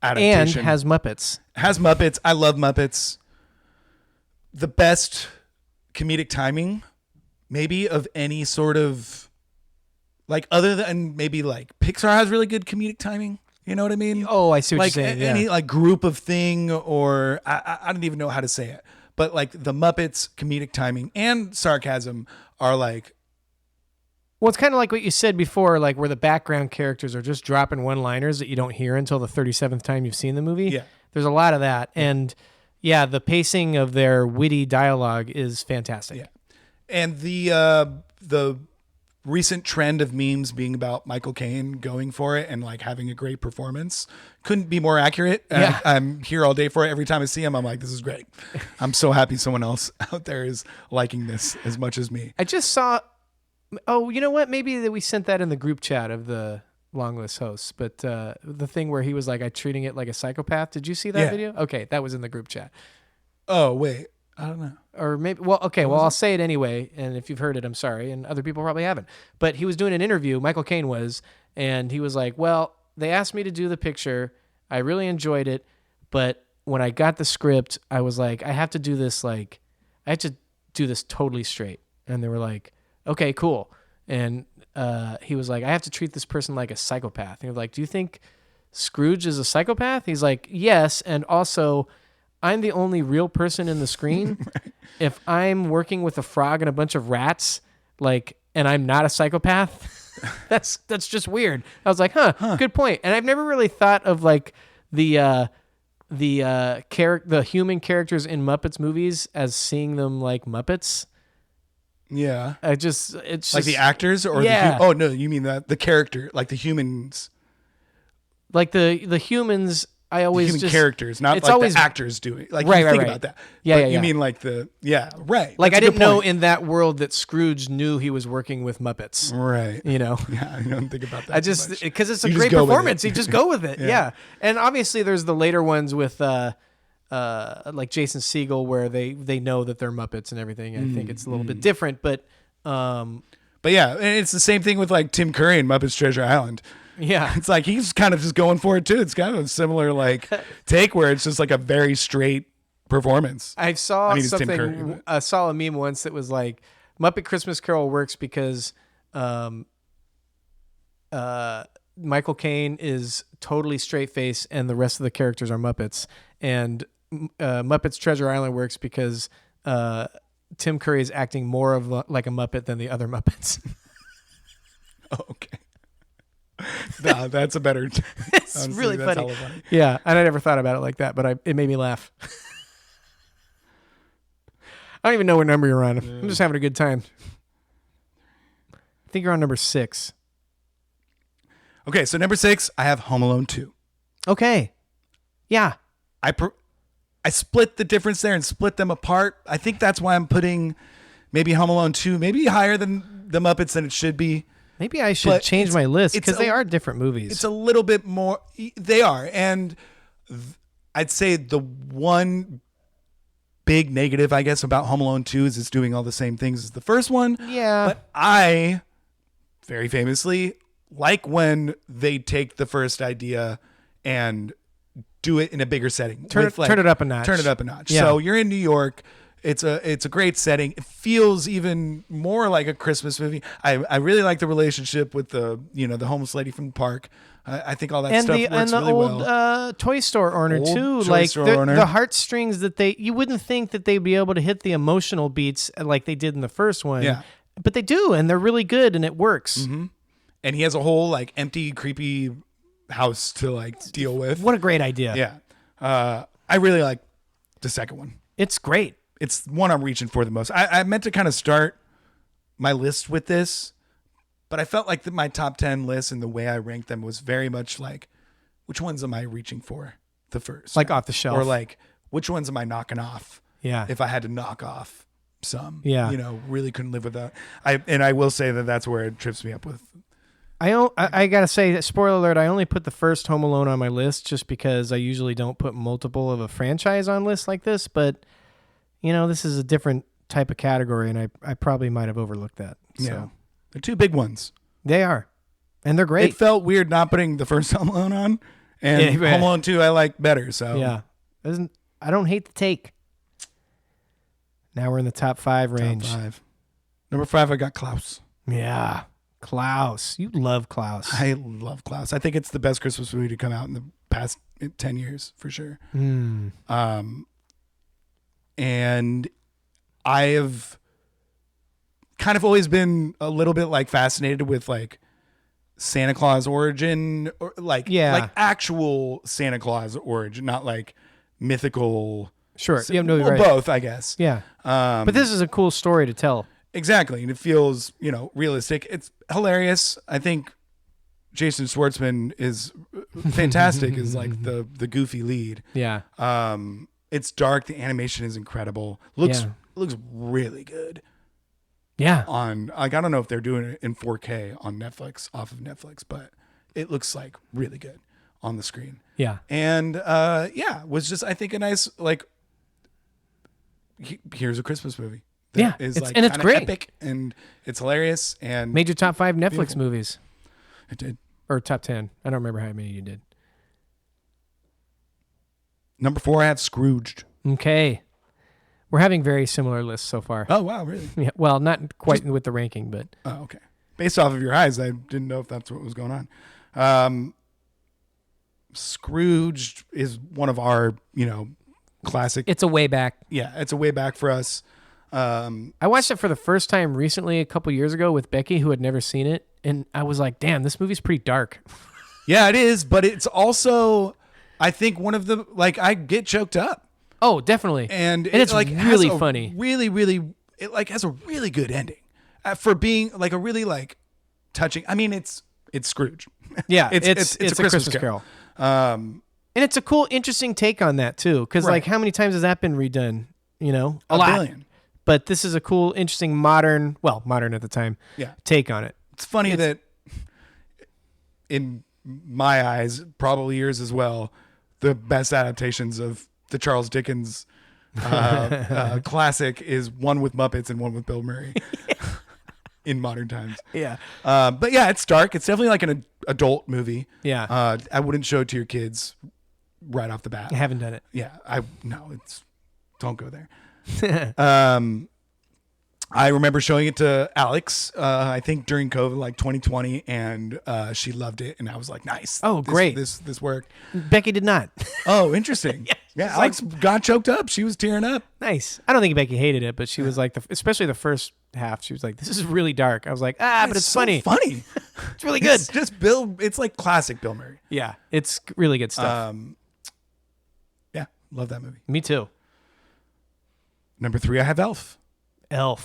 Adaptation. And has Muppets. I love Muppets. The best comedic timing, maybe, of any sort of, like, other than maybe like Pixar has really good comedic timing. You know what I mean? Oh, I see what like you're saying. Any like group of thing, or I don't even know how to say it, but like the Muppets comedic timing and sarcasm are like. Well, it's kind of like what you said before, like where the background characters are just dropping one-liners that you don't hear until the 37th time you've seen the movie. Yeah. There's a lot of that. And yeah, the pacing of their witty dialogue is fantastic. Yeah. And the recent trend of memes being about Michael Caine going for it and like having a great performance couldn't be more accurate. Yeah. I'm here all day for it. Every time I see him, I'm like, this is great. I'm so happy someone else out there is liking this as much as me. I just saw, you know what? Maybe that we sent that in the group chat of the long list hosts, but the thing where he was like, I'm treating it like a psychopath. Did you see that video? Okay. That was in the group chat. Oh, wait. I don't know. Or maybe, I'll say it anyway. And if you've heard it, I'm sorry. And other people probably haven't. But he was doing an interview, Michael Caine was, and he was like, well, they asked me to do the picture. I really enjoyed it. But when I got the script, I was like, I have to do this totally straight. And they were like, okay, cool. And he was like, I have to treat this person like a psychopath. And he was like, do you think Scrooge is a psychopath? He's like, yes. And also, I'm the only real person in the screen. Right. If I'm working with a frog and a bunch of rats, and I'm not a psychopath, that's just weird. I was like, good point. And I've never really thought of like the the human characters in Muppets movies as seeing them like Muppets. Yeah. It's just like the actors or oh no, you mean the character, like the humans. Like the humans, I always human characters, not like always, the actors doing. Like right, you think right. about that. Yeah, but yeah, you mean like the right. Like I didn't know in that world that Scrooge knew he was working with Muppets. Right. You know. Yeah, I don't think about that. I just because it's a great performance. You just go with it. Yeah. And obviously there's the later ones with like Jason Segel where they know that they're Muppets and everything. I think it's a little bit different, but yeah, and it's the same thing with like Tim Curry in Muppets Treasure Island. Yeah. It's like he's kind of just going for it too. It's kind of a similar like take where it's just like a very straight performance. I saw something. I saw a meme once that was like Muppet Christmas Carol works because Michael Caine is totally straight face and the rest of the characters are Muppets, and Muppets Treasure Island works because Tim Curry is acting more of like a Muppet than the other Muppets. Oh, okay. No, that's a better. It's honestly, really funny. Yeah, and I never thought about it like that, but it made me laugh. I don't even know what number you're on. I'm just having a good time. I think you're on number 6. Okay, so number 6, I have Home Alone 2. Okay. Yeah. I split the difference there and split them apart. I think that's why I'm putting maybe Home Alone 2 maybe higher than the Muppets than it should be. Maybe I should change my list because they are different movies. It's a little bit more. They are. And I'd say the one big negative, I guess, about Home Alone 2 is it's doing all the same things as the first one. Yeah. But I, very famously, like when they take the first idea and do it in a bigger setting. Turn it up a notch. Turn it up a notch. Yeah. So you're in New York. It's a great setting. It feels even more like a Christmas movie. I really like the relationship with the homeless lady from the park. I think all that stuff works really well. And the old toy store owner too. Like the heartstrings that you wouldn't think that they'd be able to hit the emotional beats like they did in the first one. Yeah. But they do, and they're really good, and it works. Mm-hmm. And he has a whole like empty, creepy house to like deal with. What a great idea. Yeah. I really like the second one. It's great. It's one I'm reaching for the most. I meant to kind of start my list with this, but I felt like my top 10 list and the way I ranked them was very much like, which ones am I reaching for the first? Like off the shelf. Or like, which ones am I knocking off? Yeah. If I had to knock off some. Yeah. Really couldn't live with that. I will say that's where it trips me up with. I got to say, spoiler alert, I only put the first Home Alone on my list just because I usually don't put multiple of a franchise on lists like this, but this is a different type of category, and I probably might have overlooked that. So. Yeah. They're two big ones. They are. And they're great. It felt weird not putting the first Home Alone on, and Home Alone 2 I like better. So yeah. I don't hate the take. Now we're in the top 5 range. Top 5. Number 5, I got Klaus. Yeah. Klaus. You love Klaus. I love Klaus. I think it's the best Christmas movie to come out in the past 10 years, for sure. And I have kind of always been a little bit like fascinated with like Santa Claus origin, or like actual Santa Claus origin, not like mythical. Sure. Yeah, no, right. Both, I guess. Yeah. But this is a cool story to tell. Exactly. And it feels, realistic. It's hilarious. I think Jason Schwartzman is fantastic as like the goofy lead. Yeah. It's dark. The animation is incredible. Looks really good. Yeah. I don't know if they're doing it in 4K on Netflix, off of Netflix, but it looks like really good on the screen. Yeah. And was just, I think, a nice like here's a Christmas movie. It's great. Epic, and it's hilarious, and made your top 5 Netflix beautiful. movies. It did. Or top 10. I don't remember how many you did. Number 4, I have Scrooged. Okay. We're having very similar lists so far. Oh, wow, really? Yeah. Well, not quite with the ranking, but. Oh, okay. Based off of your highs, I didn't know if that's what was going on. Scrooged is one of our, classic. It's a way back. Yeah, it's a way back for us. I watched it for the first time recently a couple years ago with Becky, who had never seen it. And I was like, damn, this movie's pretty dark. Yeah, it is. But it's also, I think one of the I get choked up. Oh, definitely. And it's really funny. Really, really, it has a really good ending for being a really touching. I mean, it's Scrooge. Yeah, it's a Christmas Carol. And it's a cool, interesting take on that too, because how many times has that been redone? A lot. Billion. But this is a cool, interesting, modern at the time, take on it. It's funny that, in my eyes, probably yours as well, the best adaptations of the Charles Dickens classic is one with Muppets and one with Bill Murray in modern times. Yeah. But yeah, it's dark. It's definitely an adult movie. Yeah. I wouldn't show it to your kids right off the bat. I haven't done it. Yeah. Don't go there. I remember showing it to Alex, I think during COVID, 2020, and she loved it, and I was like, nice. Oh, great. This worked. Becky did not. Oh, interesting. Yeah, Alex got choked up. She was tearing up. Nice. I don't think Becky hated it, but she was especially the first half, she was like, this is really dark. I was like, but it's so funny. Funny. It's really good. It's just Bill. It's like classic Bill Murray. Yeah, it's really good stuff. Yeah, love that movie. Me too. Number 3, I have Elf. Don't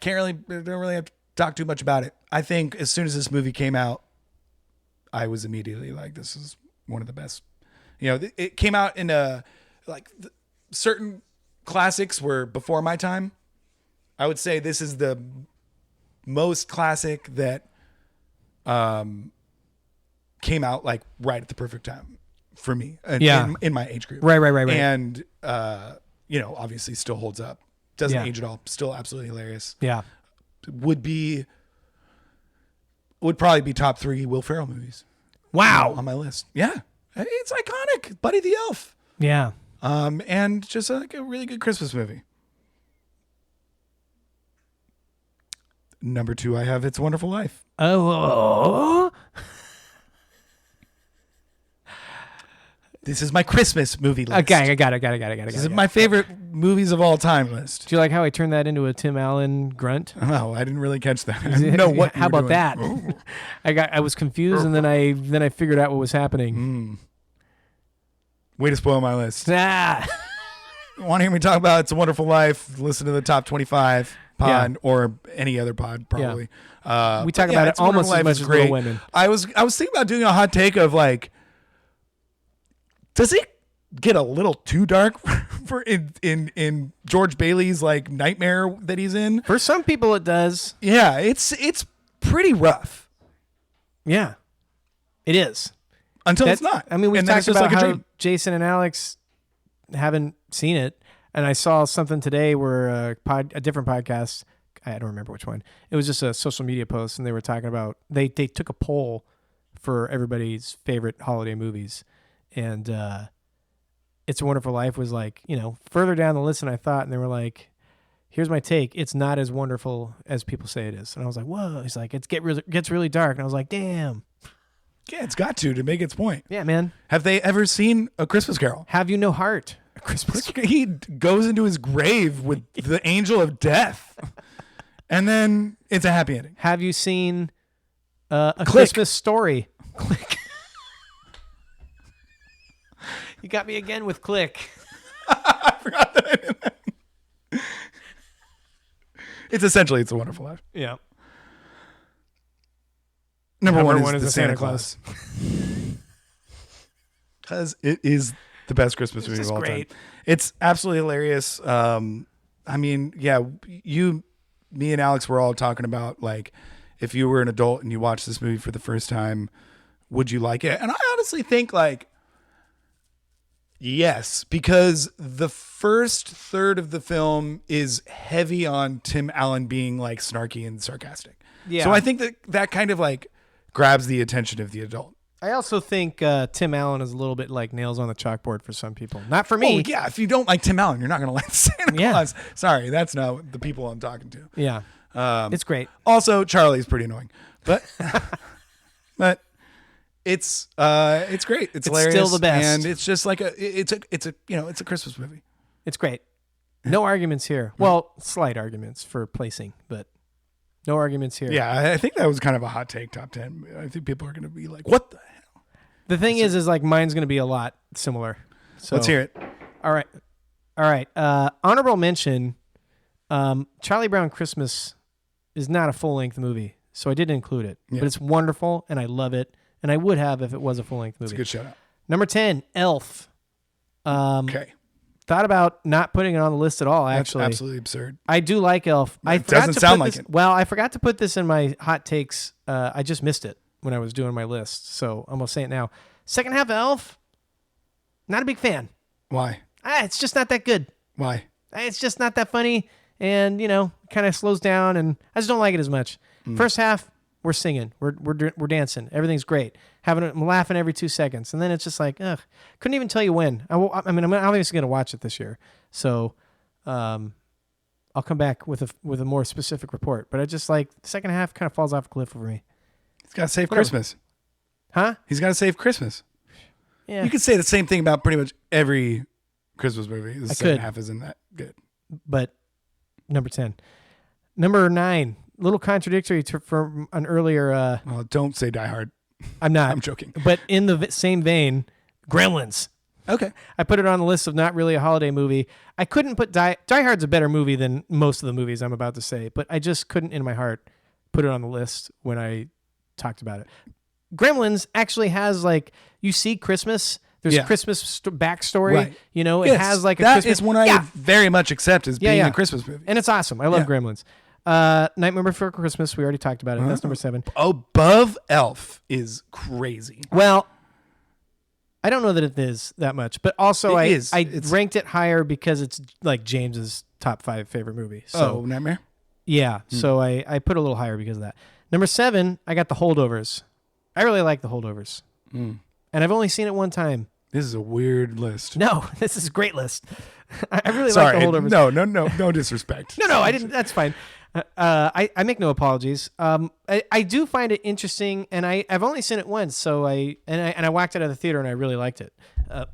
really have to talk too much about it. I think as soon as this movie came out, I was immediately like, this is one of the best. It came out in certain classics were before my time. I would say this is the most classic that came out right at the perfect time for me. In my age group. Right. And obviously still holds up. Doesn't age at all. Still absolutely hilarious. Yeah. Would probably be top 3 Will Ferrell movies. Wow. On my list. Yeah. It's iconic. Buddy the Elf. Yeah. And just a really good Christmas movie. Number 2, I have It's a Wonderful Life. Oh. This is my Christmas movie list. Okay, I got it. This is my favorite movies of all time list. Do you like how I turned that into a Tim Allen grunt? Oh, I didn't really catch that. I didn't know what. How about doing. that? I was confused, and then I figured out what was happening. Way to spoil my list. Want to hear me talk about It's a Wonderful Life? Listen to the Top 25 pod or any other pod, probably. Yeah. We talk about it almost as much as Little Women. I was thinking about doing a hot take of does it get a little too dark for in George Bailey's nightmare that he's in? For some people, it does. Yeah, it's pretty rough. Yeah, it is. Until it's not. I mean, we talked about how Jason and Alex haven't seen it, and I saw something today where a different podcast, I don't remember which one. It was just a social media post, and they were talking about they took a poll for everybody's favorite holiday movies. And It's a Wonderful Life was further down the list than I thought. And they were like, here's my take. It's not as wonderful as people say it is. And I was like, whoa. He's like, it gets really dark. And I was like, damn. Yeah, it's got to make its point. Yeah, man. Have they ever seen A Christmas Carol? Have you no heart? A Christmas Carol. He goes into his grave with the angel of death. And then it's a happy ending. Have you seen A Christmas Story? Click. You got me again with Click. I forgot that I did that. It's essentially It's a Wonderful Life. Yeah. Number one is the Santa Claus. Because it is the best Christmas movie of all time. It's absolutely hilarious. I mean, yeah, me and Alex were all talking about if you were an adult and you watched this movie for the first time, would you like it? And I honestly think yes, because the first third of the film is heavy on Tim Allen being snarky and sarcastic. Yeah. So I think that kind of grabs the attention of the adult. I also think Tim Allen is a little bit like nails on the chalkboard for some people. Not for me. Oh, yeah. If you don't like Tim Allen, you're not going to like Santa Claus. Sorry, that's not the people I'm talking to. Yeah. It's great. Also, Charlie's pretty annoying, but it's great. It's hilarious. Still the best, and it's just it's a Christmas movie. It's great. No arguments here. Well, slight arguments for placing, but no arguments here. Yeah, I think that was kind of a hot take. Top 10. I think people are going to be like, "What the hell?" The thing is like mine's going to be a lot similar. So let's hear it. All right. Honorable mention. Charlie Brown Christmas is not a full-length movie, so I didn't include it. Yeah. But it's wonderful, and I love it, and I would have if it was a full-length movie. It's a good shout out. Number 10, Elf. Okay. Thought about not putting it on the list at all, actually. That's absolutely absurd. I do like Elf. It doesn't sound like it. Well, I forgot to put this in my hot takes. I just missed it when I was doing my list, so I'm going to say it now. Second half of Elf, not a big fan. Why? It's just not that good. Why? It's just not that funny, and, kind of slows down, and I just don't like it as much. First half, we're singing. We're dancing. Everything's great. I'm laughing every 2 seconds. And then it's just like, couldn't even tell you when. I'm obviously going to watch it this year. So I'll come back with a more specific report. But I just like the second half kind of falls off a cliff for me. He's got to save Christmas. Huh? He's got to save Christmas. Yeah. You could say the same thing about pretty much every Christmas movie. The second half isn't that good. But number 10. Number 9. Little contradictory from an earlier... well, don't say Die Hard. I'm not. I'm joking. But in the same vein, Gremlins. Okay. I put it on the list of not really a holiday movie. I couldn't put Die Hard's a better movie than most of the movies I'm about to say, but I just couldn't in my heart put it on the list when I talked about it. Gremlins actually has like, you see Christmas, there's Christmas backstory, right. It has like a that Christmas. Is one I would very much accept as being a Christmas movie. And it's awesome. I love Gremlins. Nightmare Before Christmas, we already talked about it. That's number 7. Above Elf is crazy. Well, I don't know that it is that much, but also I ranked it higher because it's like James's top 5 favorite movie. So, Nightmare? Yeah, so I put it a little higher because of that. Number 7, I got The Holdovers. I really like The Holdovers. And I've only seen it one time. This is a weird list. No, this is a great list. I really like The Holdovers. No disrespect. No, I didn't. That's fine. I make no apologies. I do find it interesting, and I've only seen it once, so I whacked it at the theater, and I really liked it. And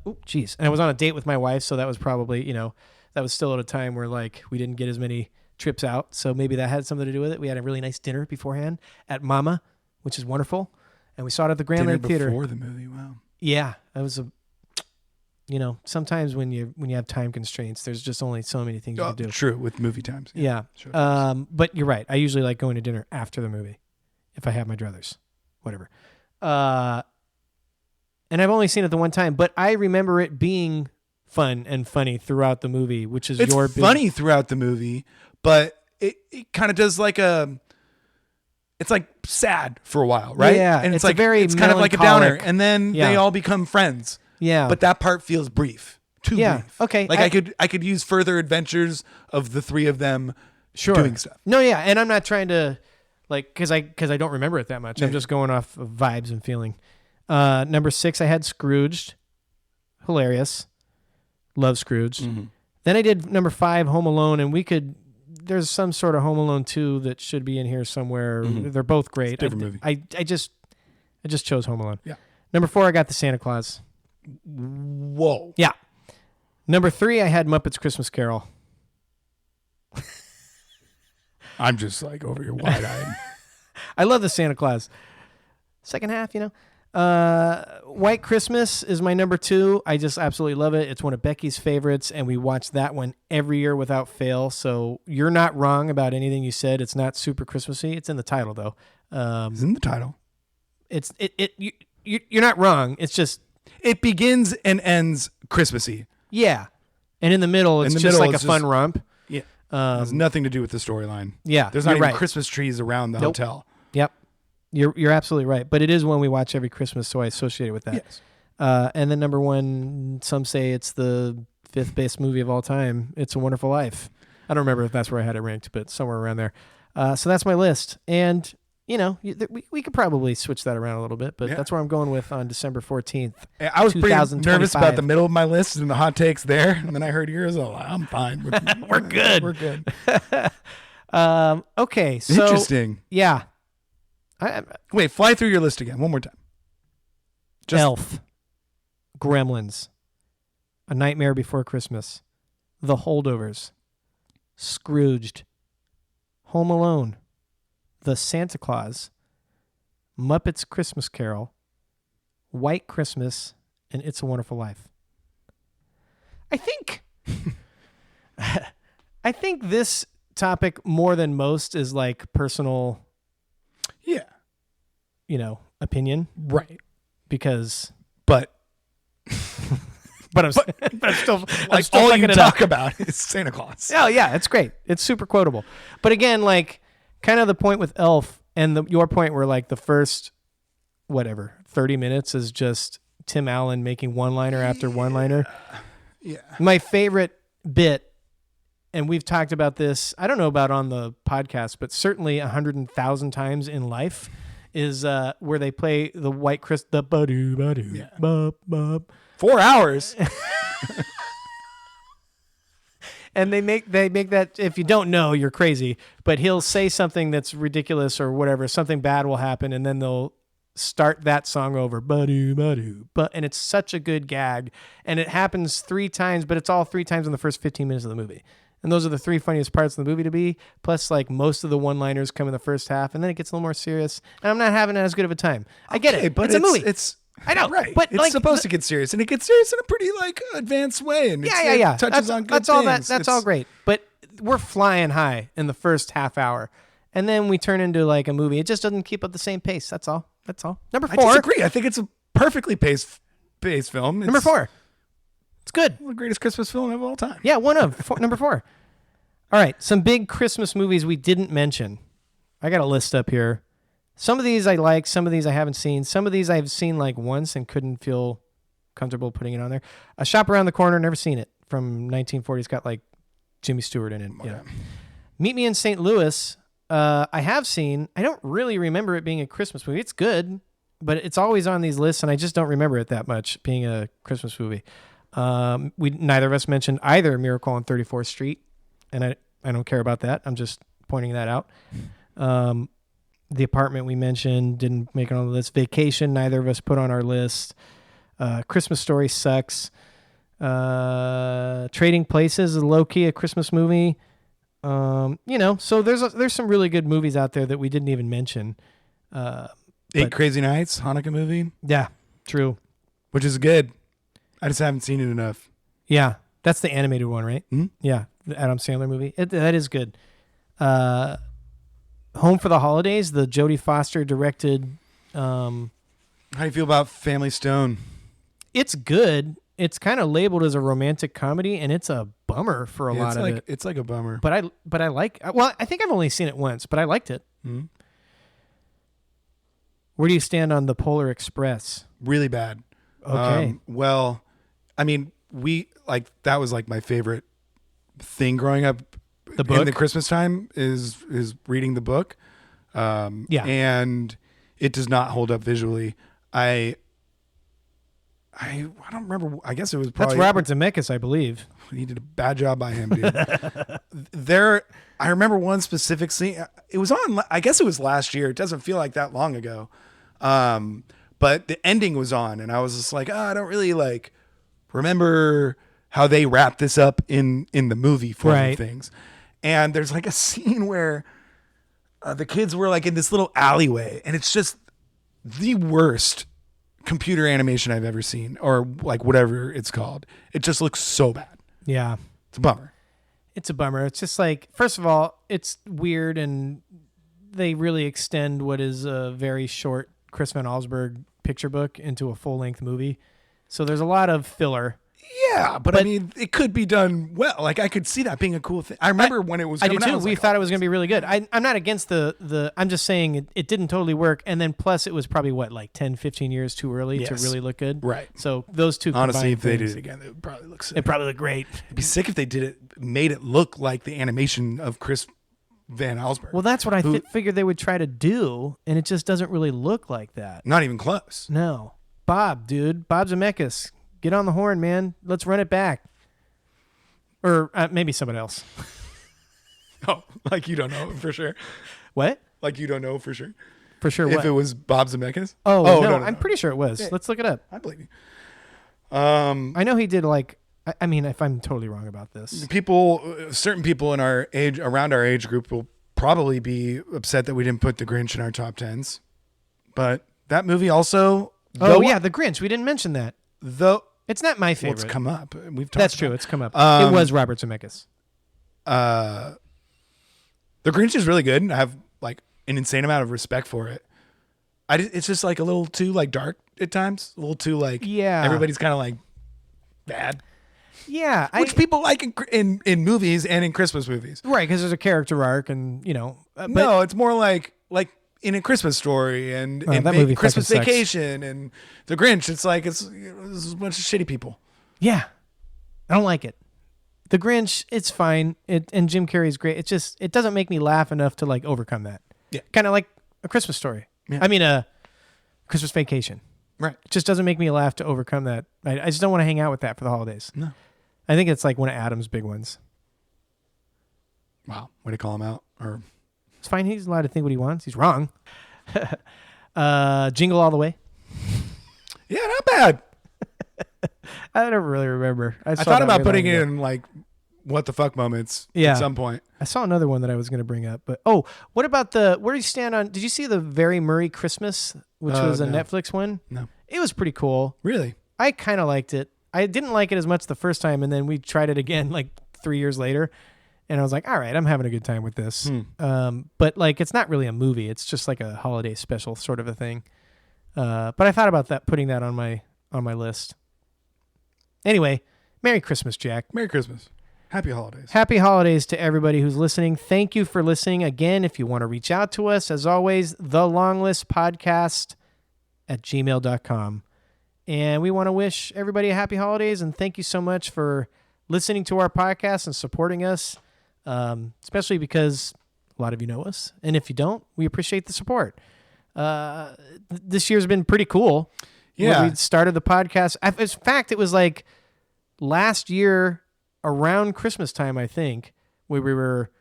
I was on a date with my wife, so that was probably that was still at a time where like we didn't get as many trips out, so maybe that had something to do with it. We had a really nice dinner beforehand at Mama, which is wonderful, and we saw it at the Grandland Theater before the movie. Wow. Yeah, that was sometimes when you have time constraints, there's just only so many things you can do. True, with movie times. Yeah. Sure. But you're right. I usually like going to dinner after the movie if I have my druthers, whatever. And I've only seen it the one time, but I remember it being fun and funny throughout the movie, which is it's funny throughout the movie, but it kind of does like it's like sad for a while, right? Yeah. And it's kind of like a downer, and then they all become friends. Yeah. But that part feels brief. Too brief. Okay. Like I could use further adventures of the three of them doing stuff. No, yeah. And I'm not trying to cause I don't remember it that much. I'm just going off of vibes and feeling. Number 6, I had Scrooged. Hilarious. Love Scrooged. Mm-hmm. Then I did number 5, Home Alone, and there's some sort of Home Alone 2 that should be in here somewhere. Mm-hmm. They're both great. It's a different movie. I just chose Home Alone. Yeah. Number 4, I got The Santa Claus. Whoa. Yeah. Number 3, I had Muppets Christmas Carol. I'm just like over here wide-eyed. I love the Santa Claus. Second half, White Christmas is my number 2. I just absolutely love it. It's one of Becky's favorites, and we watch that one every year without fail. So you're not wrong about anything you said. It's not super Christmassy. It's in the title, though. It's in the title. You're not wrong. It's just... It begins and ends Christmassy. Yeah. And in the middle, it's just like a fun romp. Yeah. It has nothing to do with the storyline. Yeah. There's not even Christmas trees around the hotel. Yep. You're absolutely right. But it is one we watch every Christmas, so I associate it with that. Yes. And then number 1, some say it's the 5th best movie of all time. It's a Wonderful Life. I don't remember if that's where I had it ranked, but somewhere around there. So that's my list. And... we could probably switch that around a little bit, but that's where I'm going with on December 14th. I was pretty nervous about the middle of my list and the hot takes there, and then I heard yours. I'm fine. We're good. We're good. Okay. So, interesting. Yeah. Wait, fly through your list again one more time. Elf, Gremlins, A Nightmare Before Christmas, The Holdovers, Scrooged, Home Alone, The Santa Claus, Muppets Christmas Carol, White Christmas and It's a Wonderful Life. I think this topic more than most is like personal, opinion. Right. Because but I'm still all you talk about is Santa Claus. Oh yeah, it's great. It's super quotable. But again, like kind of the point with Elf and your point where like the first 30 minutes is just Tim Allen making one-liner after one-liner. Yeah. My favorite bit, and we've talked about this, I don't know about on the podcast, but certainly 100,000 times in life, is where they play the White Christmas, the ba-doo, ba-doo, bub, bub. 4 hours. And they make that, if you don't know, you're crazy, but he'll say something that's ridiculous or whatever, something bad will happen, and then they'll start that song over, ba-doo, ba-doo, and it's such a good gag, and it happens 3 times, but it's all 3 times in the first 15 minutes of the movie. And those are the 3 funniest parts of the movie to be. Plus, like, most of the one-liners come in the first half, and then it gets a little more serious. And I'm not having as good of a time. I get it, but it's a movie. I know, right? But it's supposed to get serious, and it gets serious in a pretty advanced way. And it touches on good things. That's all great. But we're flying high in the first half hour, and then we turn into like a movie. It just doesn't keep up the same pace. That's all. Number 4. I disagree. I think it's a perfectly paced film. Number 4. It's good. The greatest Christmas film of all time. Yeah, number 4. All right, some big Christmas movies we didn't mention. I got a list up here. Some of these I like, some of these I haven't seen. Some of these I've seen like once and couldn't feel comfortable putting it on there. A Shop Around the Corner, never seen it. From 1940, it's got like Jimmy Stewart in it. Okay. Yeah. Meet Me in St. Louis, I have seen. I don't really remember it being a Christmas movie. It's good, but it's always on these lists, and I just don't remember it that much being a Christmas movie. Neither of us mentioned either Miracle on 34th Street, and I don't care about that. I'm just pointing that out. The Apartment we mentioned didn't make it on the list. Vacation, neither of us put on our list. Christmas Story sucks. Trading Places is low-key a Christmas movie. So there's some really good movies out there that we didn't even mention. 8 Crazy Nights, Hanukkah movie. Yeah, true. Which is good. I just haven't seen it enough. Yeah, that's the animated one, right? Mm-hmm. Yeah, the Adam Sandler movie. That is good. Home for the Holidays, the Jodie Foster directed. How do you feel about Family Stone? It's good. It's kind of labeled as a romantic comedy, and it's a bummer for a lot of it. It's like a bummer. But I like. Well, I think I've only seen it once, but I liked it. Mm-hmm. Where do you stand on The Polar Express? Really bad. Okay. Well, I mean, that was like my favorite thing growing up. The book? In the Christmas time is reading the book. Yeah. And it does not hold up visually. I don't remember. I guess it was probably... That's Robert Zemeckis, I believe. He did a bad job by him, dude. I remember one specific scene. It was on, I guess it was last year. It doesn't feel like that long ago. But the ending was on, and I was just like, I don't really remember how they wrapped this up in the movie form of things. And there's like a scene where the kids were like in this little alleyway, and it's just the worst computer animation I've ever seen, or like whatever it's called. It just looks so bad. Yeah. It's a bummer. It's a bummer. It's just like, first of all, it's weird, and they really extend what is a very short Chris Van Allsburg picture book into a full-length movie. So there's a lot of filler. Yeah, but I mean, it could be done well. Like, I could see that being a cool thing. I remember when it was coming out. I do too. We thought it was going to be really good. I'm not against the I'm just saying it didn't totally work. And then plus it was probably, 10, 15 years too early to really look good. Right. So those two honestly, if they things, did it again, it would probably look sick. It'd probably look great. It'd be sick if they made it look like the animation of Chris Van Allsburg. Well, that's what I figured they would try to do, and it just doesn't really look like that. Not even close. No. Bob Zemeckis. Get on the horn, man. Let's run it back. Or maybe somebody else. Oh, like you don't know for sure. What? Like you don't know for sure. For sure. If what? it was Bob Zemeckis? Oh, no, I'm pretty sure it was. Yeah. Let's look it up. I believe you. I know he did I mean, if I'm totally wrong about this. Certain people in our age, around our age group, will probably be upset that we didn't put The Grinch in our top 10s. But that movie also Yeah, The Grinch. We didn't mention that. It's not my favorite. Well, it's come up. We've talked That's about true. It's come up. It was Robert Zemeckis. The Grinch is really good. I have like an insane amount of respect for it. It's just like a little too like dark at times. A little too like everybody's kind of like bad. Yeah, which people like in movies and in Christmas movies, right? Because there's a character arc, and no, it's more like in A Christmas Story and that movie Christmas Vacation and The Grinch. It's like it's a bunch of shitty people. Yeah, I don't like it. The Grinch, it's fine. And Jim Carrey's great. It doesn't make me laugh enough to like overcome that. Yeah, kind of like A Christmas Story. Yeah. I mean, a Christmas Vacation. Right. It just doesn't make me laugh to overcome that. I just don't want to hang out with that for the holidays. No. I think it's like one of Adam's big ones. Wow. Way to call him out. Or it's fine. He's allowed to think what he wants. He's wrong. Jingle All the Way. Yeah, not bad. I don't really remember. I thought about putting it in like what the fuck moments at some point. I saw another one that I was going to bring up, but what about where do you stand on? Did you see the Very Murray Christmas, which was a Netflix one? No, it was pretty cool. Really, I kind of liked it. I didn't like it as much the first time, and then we tried it again like 3 years later, and I was like, all right, I'm having a good time with this. But like, it's not really a movie; it's just like a holiday special sort of a thing. But I thought about putting that on my list. Anyway, Merry Christmas, Jack. Merry Christmas. Happy holidays. Happy holidays to everybody who's listening. Thank you for listening. Again, if you want to reach out to us, as always, thelonglistpodcast@gmail.com. And we want to wish everybody a happy holidays, and thank you so much for listening to our podcast and supporting us, especially because a lot of you know us. And if you don't, we appreciate the support. This year's been pretty cool. Yeah. We started the podcast. In fact, it was like last year around Christmas time, I think, where we were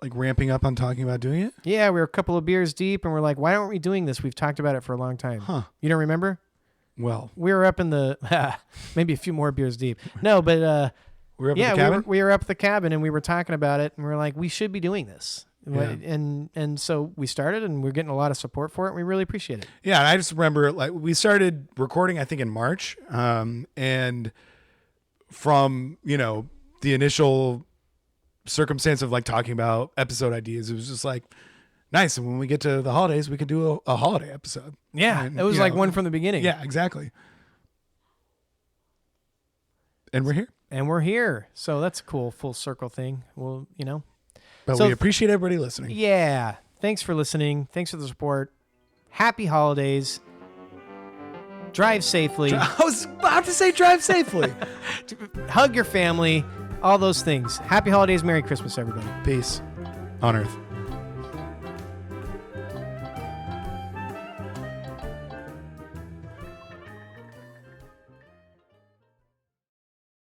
like ramping up on talking about doing it. Yeah, we were a couple of beers deep, and we're like, why aren't we doing this? We've talked about it for a long time. Huh. You don't remember? Well, we were up in the maybe a few more beers deep. No, but we were up at the cabin? we were up at the cabin, and we were talking about it, and we were like, we should be doing this. Yeah. And so we started, and we're getting a lot of support for it. And we really appreciate it. Yeah, and I just remember like we started recording, I think in March, and from the initial circumstance of like talking about episode ideas, it was just like nice. And when we get to the holidays, we could do a holiday episode. Yeah, and, it was like one from the beginning. Yeah, exactly. And we're here. So that's a cool full circle thing. Well, But we appreciate everybody listening. Yeah. Thanks for listening. Thanks for the support. Happy holidays. Drive safely. I was about to say drive safely. Hug your family. All those things. Happy holidays. Merry Christmas, everybody. Peace on Earth.